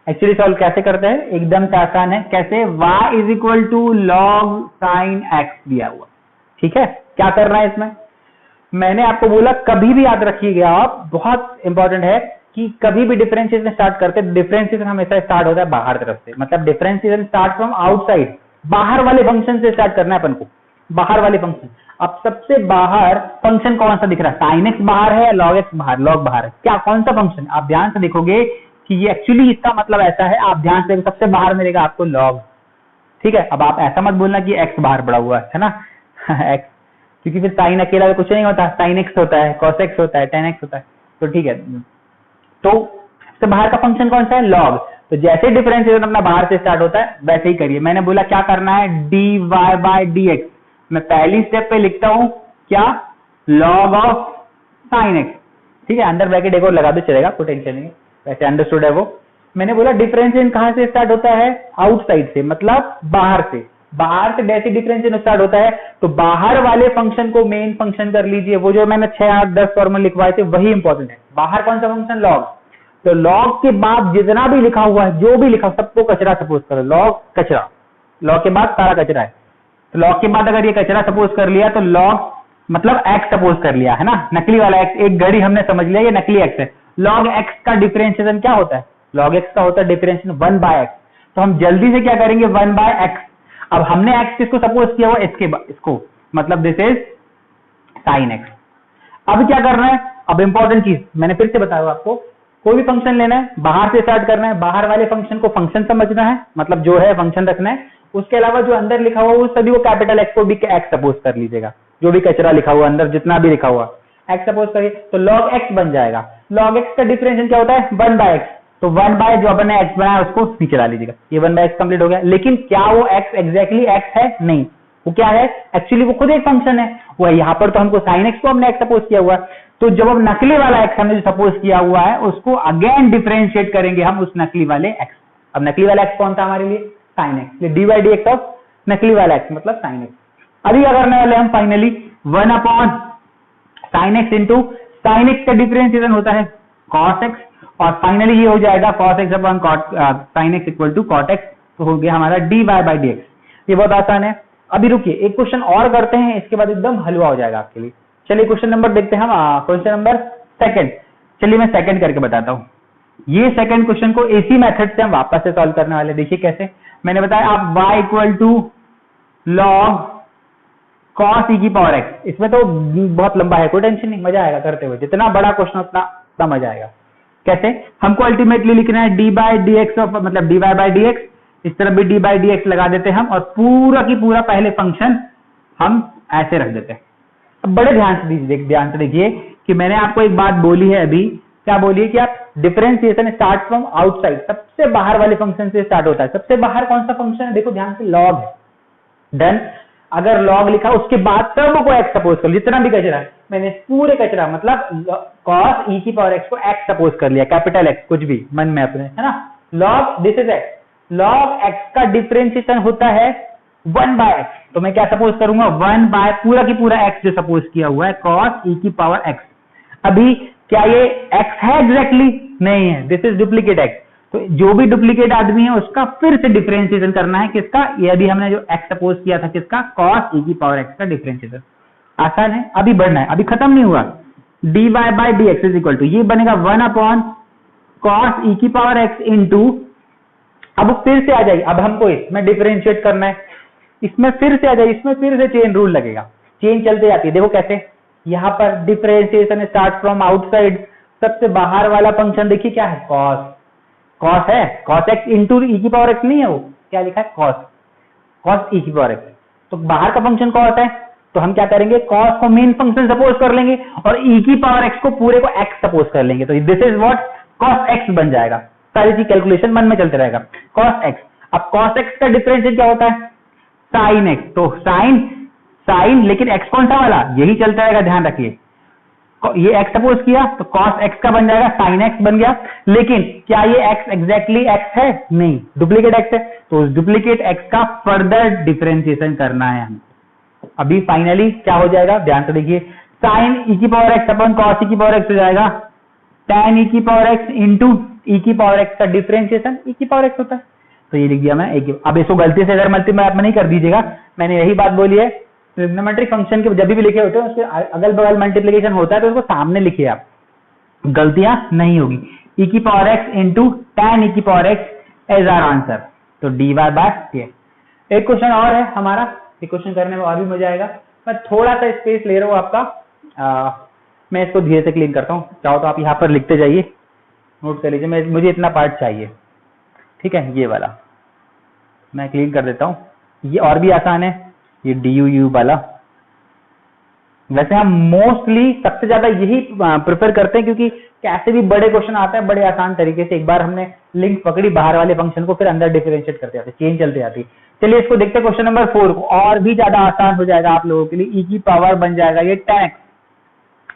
एक्चुअली सॉल्व कैसे करते हैं, एकदम से आसान है, कैसे, y is equal to log sine x दिया हुआ, ठीक है। क्या करना है इसमें, मैंने आपको बोला कभी भी याद रखिएगा आप, बहुत इंपॉर्टेंट है कि कभी भी डिफरेंशिएशन स्टार्ट करते, डिफरेंशिएशन हमेशा स्टार्ट होता है बाहर तरफ से, मतलब डिफरेंशिएशन स्टार्ट फ्रॉम आउटसाइड, बाहर वाले फंक्शन से स्टार्ट करना है अपन को, बाहर वाले फंक्शन। अब सबसे बाहर फंक्शन कौन सा दिख रहा है, साइन एक्स बाहर है, लॉग एक्स बाहर, लॉग बाहर है, क्या कौन सा फंक्शन, आप ध्यान से देखोगे कि ये एक्चुअली इसका मतलब ऐसा है, आप ध्यान से सबसे बाहर मिलेगा आपको लॉग, ठीक है। अब आप ऐसा मत बोलना कि एक्स बाहर पड़ा हुआ है ना एक्स, क्योंकि फिर साइन अकेला कुछ नहीं होता, साइन एक्स होता है, कॉस एक्स होता है, टेन एक्स होता है, तो ठीक है। तो सबसे बाहर का फंक्शन कौन सा है, लॉग। तो जैसे डिफरेंशिएशन अपना बाहर से स्टार्ट होता है वैसे ही करिए। मैंने बोला क्या करना है, d Y by D x, मैं पहली स्टेप पे लिखता हूं क्या, लॉग ऑफ साइन एक्स, ठीक है, अंदर ब्रैकेट एक और लगा दो चलेगा, कोई टेंशन नहीं है, वैसे अंडरस्टूड है वो। मैंने बोला डिफरेंशिएशन कहां से स्टार्ट होता है, आउटसाइड से, मतलब बाहर से, बाहर से जैसे डिफरेंशिएशन स्टार्ट होता है तो बाहर वाले फंक्शन को मेन फंक्शन कर लीजिए, वो जो मैंने 6 8 10 फॉर्मूले लिखवाए थे वही इंपॉर्टेंट है। बाहर कौन सा फंक्शन, लॉग, तो लॉग के बाद जितना भी लिखा हुआ है, जो भी लिखा सबको कचरा सपोज करो, लॉग कचरा, लॉग के बाद सारा कचरा है, तो लॉग के बाद अगर ये कचरा सपोज कर लिया तो लॉग मतलब एक्स सपोज कर लिया है ना, नकली वाला एक्स, एक घड़ी हमने समझ लिया ये नकली एक्स है। लॉग एक्स का डिफरेंशिएशन क्या होता है, लॉग एक्स का होता है डिफरेंशिएशन 1 बाय एक्स, तो हम जल्दी से क्या करेंगे 1 बाय एक्स। अब हमने एक्स किसको सपोज किया हुआ, इसको मतलब दिस इज साइन एक्स। अब क्या करना है, अब इंपॉर्टेंट चीज मैंने फिर से बताया आपको, कोई भी फंक्शन लेना है बाहर से स्टार्ट करना है, बाहर वाले फंक्शन को फंक्शन समझना है, मतलब जो है फंक्शन रखना है, उसके अलावा जो अंदर लिखा हुआ उस सभी को कैपिटल एक्स को भी एक्स सपोज कर लीजिएगा, जो भी कचरा लिखा हुआ अंदर जितना भी लिखा हुआ एक्स सपोज करिए, तो लॉग एक्स बन जाएगा। लॉग एक्स का डिफरेंशिएशन क्या होता है, 1 बाय एक्स, तो 1 बाय जो अपन ने एक्स बनाया उसको नीचे ला लीजिएगा, ये 1 बाय एक्स कंप्लीट हो गया। लेकिन क्या वो एक्स एग्जैक्टली एक्स है, नहीं, वो क्या है, एक्चुअली वो खुद एक फंक्शन है, वो यहाँ पर तो हमको साइन एक्स को हमने एक्स सपोज किया हुआ है, तो जब हम नकली वाला एक्स हमने जो सपोज किया हुआ है उसको अगेन डिफरेंशिएट करेंगे हम उस नकली वाले एक्स। अब नकली वाला एक्स कौन था हमारे लिए, sine x, d by d x of नकली वाला एक्स मतलब साइन एक्स। अभी क्या करने वाले हम finally 1 upon sine x into sine x का डिफरेंशिएशन होता है कॉस एक्स, और फाइनली ये हो जाएगा cos x upon sine x equal to cot x, तो हो गया हमारा d y by d x. ये बहुत आसान है। अभी रुकिए एक क्वेश्चन और करते हैं, इसके बाद एकदम हलवा हो जाएगा आपके लिए। चलिए क्वेश्चन नंबर देखते हैं हम, क्वेश्चन नंबर 2। चलिए मैं सेकंड करके बताता हूं। ये सेकंड क्वेश्चन को इसी मेथड से हम वापस से सॉल्व करने वाले। देखिए कैसे, मैंने बताया आप y equal to log cos e की पावर x, इसमें तो बहुत लंबा है, कोई टेंशन नहीं, मजा आएगा करते हुए, जितना बड़ा क्वेश्चन उतना मजा आएगा। कैसे? हमको अल्टीमेटली लिखना है d by d x of, मतलब D y by d x, इस तरफ भी डी बाई डी एक्स लगा देते हैं हम, और पूरा की पूरा पहले फंक्शन हम ऐसे रख देते हैं। अब बड़े ध्यान से दीजिए, ध्यान से देखिए कि मैंने आपको एक बात बोली है अभी, क्या बोली है कि आप डिफरेंशिएशन स्टार्ट फ्रॉम आउटसाइड, सबसे बाहर वाले फंक्शन से स्टार्ट होता है। सबसे बाहर कौन सा फंक्शन है? देखो ध्यान से, लॉग है। डन। अगर लॉग लिखा उसके बाद तब को एक्स सपोज कर, जितना भी कचरा है, मैंने पूरे कचरा मतलब कॉस ई की पावर एक्स को एक्स सपोज कर लिया, कैपिटल एक्स, कुछ भी मन में अपने, है ना। Log this is x, log x का डिफरेंशिएशन होता है 1 बाय एक्स, तो मैं क्या सपोज करूंगा? 1 बाय पूरा की पूरा एक्स जो सपोज किया हुआ है, कॉस ई की पावर एक्स। अभी क्या ये एक्स है एग्जैक्टली? नहीं है, दिस इज डुप्लीकेट एक्स। तो जो भी डुप्लीकेट आदमी है उसका फिर से डिफरेंशिएशन करना है, किसका? ये अभी हमने जो एक्स सपोज किया था, किसका? कॉस ई की पावर एक्स का डिफरेंशिएशन। आसान है, अभी बढ़ना है, अभी खत्म नहीं हुआ। D y by d x is equal to, ये बनेगा 1 अपॉन कॉस ई की पावर एक्स इंटू, अब फिर से आ जाइए, अब हमको इसमें डिफरेंशिएट करना है, इसमें फिर से आ जाइए, इसमें फिर से चेन रूल लगेगा, चेन चलते जाती है। देखो कैसे, यहां पर डिफरेंशिएशन स्टार्ट फ्रॉम आउटसाइड, सबसे बाहर वाला फंक्शन देखिए क्या है? कॉस, कॉस है, कॉस एक्स इंटू ई की पावर एक्स नहीं है, वो क्या लिखा है? कॉस, कॉस ई की पावर एक्स। तो बाहर का फंक्शन कॉस है, तो हम क्या करेंगे? कॉस को मेन फंक्शन सपोज कर लेंगे और ई की पावर एक्स को पूरे को एक्स सपोज कर लेंगे, तो this is what? Cos x बन जाएगा। सारी चीज कैलकुलेशन मन में चलते रहेगा, कॉस एक्स। अब कॉस एक्स का डिफरेंशिएट क्या होता है? साइन एक्स, तो साइन, साइन, लेकिन एक्स कौन सा वाला? यही चलता रहेगा, ध्यान रखिए। ये एक्स सपोज किया तो कॉस एक्स का बन जाएगा, साइन एक्स बन गया। लेकिन क्या ये एक्स एग्जैक्टली एक्स है? नहीं, डुप्लीकेट एक्स है, तो उस डुप्लीकेट एक्स का फर्दर डिफरेंशिएशन करना है हम। अभी फाइनली क्या हो जाएगा? ध्यान से देखिए, साइन ई की power x upon cos e की पावर एक्स हो जाएगा tan ई की पावर एक्स इंटू ई की पावर एक्स का डिफरेंशिएशन ई की पावर एक्स होता है। तो ये लिख दिया मैं एक। अब इसको गलती से अगर मल्टीप्लाई में नहीं कर दीजिएगा, मैंने यही बात बोली है, ट्रिग्नोमेट्रिक फंक्शन के जब भी लिखे होते हैं उसके अगल बगल मल्टीप्लिकेशन होता है तो उसको सामने लिखिए आप, गलतियां नहीं होगी। ई की power x into tan e की power x as our answer, तो डी वाई बाय डी। एक क्वेश्चन और है हमारा, एक क्वेश्चन करने में और भी मजा आएगा। मैं थोड़ा सा स्पेस ले रहा हूँ आपका, मैं इसको धीरे से क्लीन करता हूँ, चाहो तो आप यहाँ पर लिखते जाइए, नोट कर लीजिए, मुझे इतना पार्ट चाहिए, ठीक है। ये वाला मैं क्लीन कर देता हूँ, ये और भी आसान है, ये डी यू यू वाला। वैसे हम मोस्टली सबसे ज्यादा यही प्रेफर करते हैं, क्योंकि कैसे भी बड़े क्वेश्चन आता है बड़े आसान तरीके से। एक बार हमने लिंक पकड़ी बाहर वाले फंक्शन को, फिर अंदर डिफरेंशिएट करते जाते, चेन चलते जाती। चलिए इसको देखते हैं, क्वेश्चन नंबर 4 को, और भी ज्यादा आसान हो जाएगा आप लोगों के लिए। ई की पावर बन जाएगा ये tan x,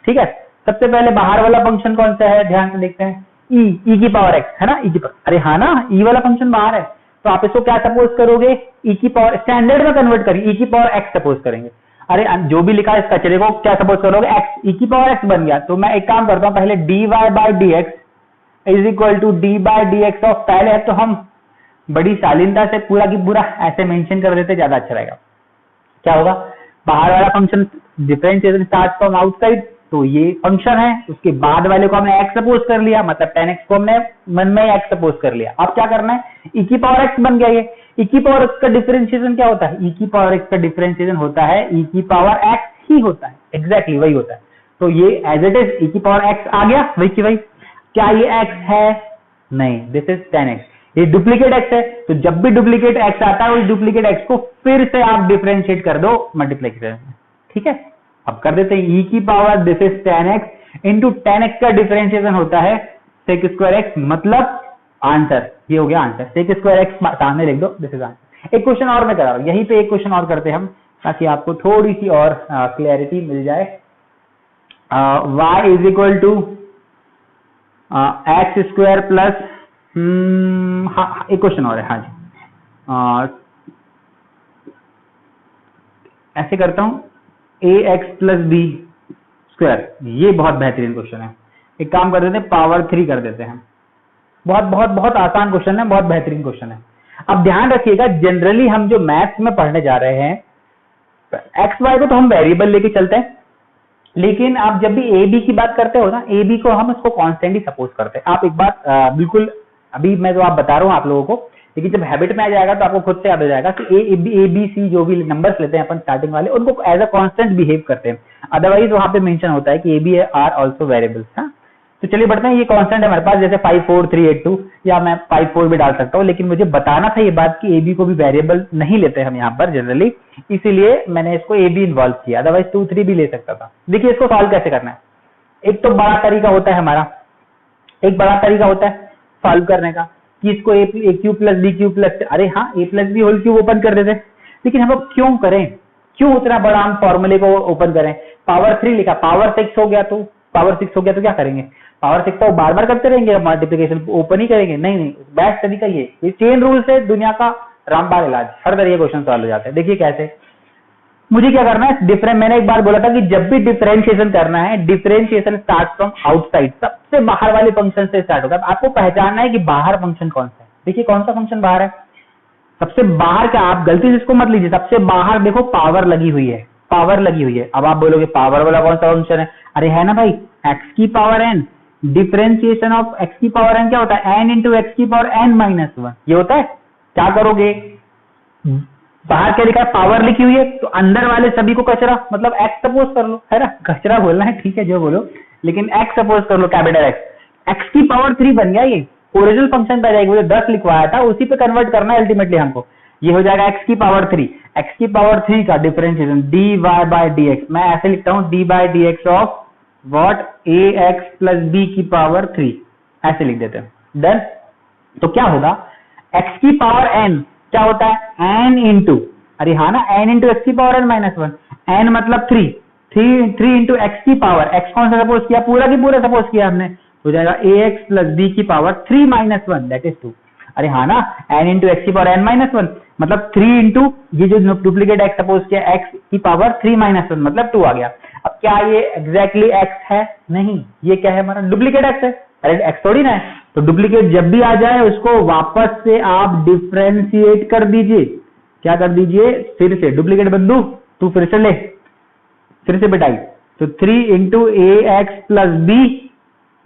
ठीक है। सबसे पहले बाहर वाला फंक्शन कौन सा है, ध्यान से देखते हैं, ई की पावर एक्स है ना, ई की पावर, अरे हाँ ना, ई वाला फंक्शन बाहर है, तो आप इसको क्या सपोज करोगे? ई की पावर, स्टैंडर्ड में कन्वर्ट करिए, ई की पावर एक्स सपोज करेंगे। अरे जो भी लिखा है इस कचरे को क्या सपोज करोगे? एक्स, ई की पावर एक्स बन गया। तो मैं एक काम करता हूं, पहले d y by d x is equal to d by d x of, पहले है तो हम बड़ी शालीनता से पूरा की पूरा ऐसे मेंशन कर देते, ज्यादा अच्छा रहेगा। क्या होगा? बाहर वाला function differentiation start from outside, तो ये फंक्शन है, उसके बाद वाले को हमने एक्स सपोज कर लिया, मतलब tan x को हमने मन में एक्स सपोज कर लिया। अब क्या करना है? ई की पावर एक्स बन गया ये। ई की पावर एक्स का डिफरेंशिएशन क्या होता है? ई की पावर एक्स का डिफरेंशिएशन होता है ई की पावर एक्स ही होता है, एग्जैक्टली वही होता है। तो ये एज इट इज ई की पावर एक्स आ गया, वही की वही। क्या ये एक्स है? नहीं, दिस इज tan x। ये डुप्लीकेट एक्स है, तो जब भी डुप्लीकेट एक्स आता है उस डुप्लीकेट एक्स को फिर से आप डिफरेंशिएट कर दो मल्टीप्लिकेशन, ठीक है। अब कर देते हैं, ई की power this is tan x into tan x का डिफरेंशिएशन होता है sec स्क्वायर एक्स, मतलब आंसर, ये हो गया आंसर। sec स्क्वायर एक्स सामने लिख दो, दिस इज आंसर। एक क्वेश्चन और मैं करा रहा हूं, यहीं पे एक क्वेश्चन और करते हैं हम, ताकि आपको थोड़ी सी और क्लैरिटी मिल जाए। y is equal to x square plus, हाँ एक क्वेश्चन और है, हाँ जी, ऐसे करता हूं, ए एक्स प्लस बी स्क्वायर, ये बहुत बेहतरीन क्वेश्चन है। एक काम कर देते हैं, पावर 3 कर देते हैं। बहुत बहुत बहुत आसान क्वेश्चन है, बहुत बेहतरीन क्वेश्चन है। अब ध्यान रखिएगा, जनरली हम जो मैथ्स में पढ़ने जा रहे हैं, एक्स वाई को तो हम वेरिएबल लेके चलते हैं, लेकिन आप जब भी ए बी की बात करते हो ना, ए बी को हम उसको कांस्टेंट ही सपोज करते हैं। आप एक बात बिल्कुल, अभी मैं जो आप बता रहा हूं आप लोगों को, लेकिन जब हैबिट में आ जाएगा तो आपको खुद से याद हो जाएगा कि ए बी सी जो भी नंबर्स लेते हैं अपन स्टार्टिंग वाले, उनको एज अ कांस्टेंट बिहेव करते हैं। अदरवाइज वहां पे मेंशन होता है कि a b are also variables. हाँ, तो चलिए बढ़ते हैं, ये कांस्टेंट है हमारे पास, जैसे 54382 या मैं 54 भी डाल सकता हूँ, लेकिन मुझे बताना था ये बात कि AB को भी वेरिएबल नहीं लेते हम यहाँ पर जनरली, इसीलिए मैंने इसको AB इन्वॉल्व किया, अदरवाइज 2 3 भी ले सकता था। देखिए इसको सॉल्व कैसे करना है। एक तो बड़ा तरीका होता है हमारा, एक बड़ा तरीका होता है सॉल्व करने का कि इसको a cube plus b cube plus, अरे हाँ a plus b whole cube open कर देते, लेकिन हम लोग क्यों करें, क्यों उतना बड़ा हम फॉर्मूले को ओपन करें। पावर 3 लिखा, पावर 6 हो गया तो क्या करेंगे, पावर 6 तो बार बार करते रहेंगे, मल्टीप्लिकेशन ओपन ही करेंगे, नहीं नहीं, बेस्ट तरीका ये चेन रूल से दुनिया का रामबाण इलाज, हर तरह के क्वेश्चन सॉल्व हो जाते हैं। देखिए कैसे, मुझे क्या करना है, डिफरेंट, मैंने एक बार बोला था कि जब भी डिफरेंशिएशन करना है, डिफरेंशिएशन स्टार्ट फ्रॉम आउटसाइड, सबसे बाहर वाले फंक्शन से स्टार्ट होगा। आपको पहचानना है कि बाहर फंक्शन कौन सा है। देखिए कौन सा फंक्शन बाहर है, सबसे बाहर का, आप गलती से इसको मत लीजिए, सबसे बाहर देखो पावर लगी हुई है, पावर लगी हुई है। अब आप बोलोगे पावर वाला कौन सा फंक्शन है, अरे है ना भाई, एक्स की power n, differentiation of x की पावर एन क्या होता है, एन इंटू एक्स की पावर एन माइनस 1, ये होता है। क्या करोगे, बाहर क्या लिखा है, पावर लिखी हुई है, तो अंदर वाले सभी को कचरा, मतलब एक्स सपोज कर लो, है ना, कचरा बोलना है ठीक है जो बोलो, लेकिन एक्स सपोज कर लो, कैपिटल एक्स, एक्स की पावर 3 बन गया, ये ओरिजिनल फंक्शन पे जाएगी, मुझे 10 लिखवाया था उसी पे कन्वर्ट करना है अल्टीमेटली हमको, ये हो जाएगा एक्स की पावर 3, एक्स की पावर 3 का डिफरेंशिएशन dy बाय dx, मैं ऐसे लिखता हूं dy by dx of what, ax plus b की पावर 3, ऐसे लिख देते हैं, डन। तो क्या होगा, x की पावर n क्या होता है, n इंटू, अरे हाँ ना, n इंटू एक्स की पावर n माइनस 1, n मतलब 3 इंटू एक्स की पावर, x कौन सा सपोज किया, पूरा की पूरा सपोज किया हमने, हो जाएगा ax प्लस b की पावर 3 माइनस 1 दैट इज 2, अरे हाँ ना, n इंटू एक्स की पावर n माइनस 1 मतलब 3 इंटू ये जो डुप्लीकेट x सपोज किया x की पावर 3 माइनस 1 मतलब 2 आ गया। अब क्या ये एग्जैक्टली x है, नहीं, ये क्या है हमारा डुप्लीकेट x है, अरे x थोड़ी ना है, तो डुप्लीकेट जब भी आ जाए उसको वापस से आप डिफरेंशिएट कर दीजिए, क्या कर दीजिए, फिर से डुप्लीकेट बंधु तू फिर से ले, फिर से बिटाई, तो 3 इंटू ए एक्स प्लस बी,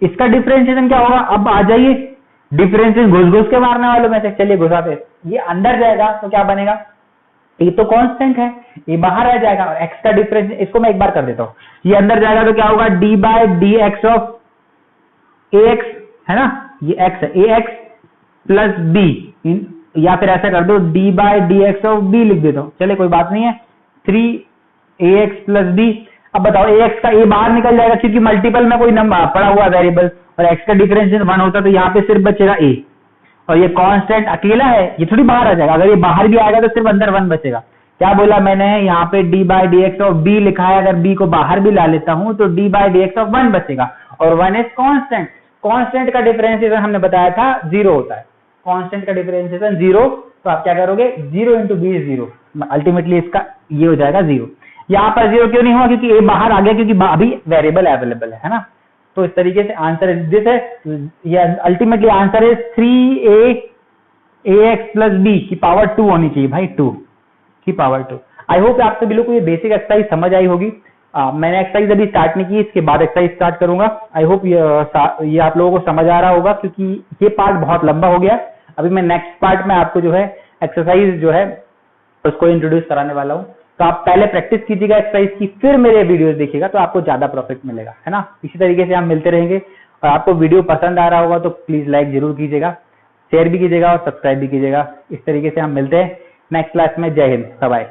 इसका डिफरेंशिएशन क्या होगा, अब आ जाइए, डिफरेंशिएशन घुस घुस के मारने वालों में से, चलिए घुसाते, ये अंदर जाएगा तो क्या बनेगा, ये तो कांस्टेंट है, ये बाहर आ जाएगा, और x का डिफरेंस, इसको मैं एक बार कर देता हूँ, ये अंदर जाएगा तो क्या होगा, d by D x of a x, है ना, ये x है, ए एक्स प्लस बी, या फिर ऐसा कर दो d by D x of b लिख देता हूँ, चले कोई बात नहीं है, 3 ax प्लस बी। अब बताओ ax का a बाहर निकल जाएगा क्योंकि मल्टीपल में कोई नंबर पड़ा हुआ वेरिएबल, और x का डिफरेंशिएशन 1 होता तो यहाँ पे सिर्फ बचेगा a, और ये कांस्टेंट अकेला है, ये थोड़ी बाहर आ जाएगा, अगर ये बाहर भी आएगा तो सिर्फ अंदर 1 बचेगा। क्या बोला मैंने, यहाँ पे d by D x of b लिखा है, अगर b को बाहर भी ला लेता हूँ तो d by D x of 1 बचेगा, और 1 इज कांस्टेंट, कांस्टेंट का डिफरेंशिएशन हमने बताया था 0 होता है, कांस्टेंट का डिफरेंशिएशन 0, तो आप क्या करोगे, 0 इंटू बी 0, अल्टीमेटली इसका ये हो जाएगा 0। यहाँ पर 0 क्यों नहीं हुआ, क्योंकि a बाहर आ गया, क्योंकि अभी वेरिएबल अवेलेबल है ना, तो इस तरीके से आंसर दिस है, ये अल्टीमेटली आंसर है 3a ax प्लस b की पावर 2 होनी चाहिए भाई, 2 की पावर 2। आई होप आप सभी लोग को ये बेसिक एक्सरसाइज समझ आई होगी। मैंने एक्सरसाइज अभी स्टार्ट नहीं की, इसके बाद एक्सरसाइज स्टार्ट करूंगा। आई होप ये आप लोगों को समझ आ रहा होगा, क्योंकि ये पार्ट बहुत लंबा हो गया। अभी मैं नेक्स्ट पार्ट में आपको जो है एक्सरसाइज जो है उसको इंट्रोड्यूस कराने वाला हूँ, तो आप पहले प्रैक्टिस कीजिएगा एक्सरसाइज की, फिर मेरे वीडियोस देखिएगा, तो आपको ज्यादा प्रॉफिट मिलेगा, है ना। इसी तरीके से हम मिलते रहेंगे, और आपको वीडियो पसंद आ रहा होगा तो प्लीज लाइक जरूर कीजिएगा, शेयर भी कीजिएगा और सब्सक्राइब भी कीजिएगा। इस तरीके से हम मिलते हैं नेक्स्ट क्लास में। जय हिंद, बाय बाय।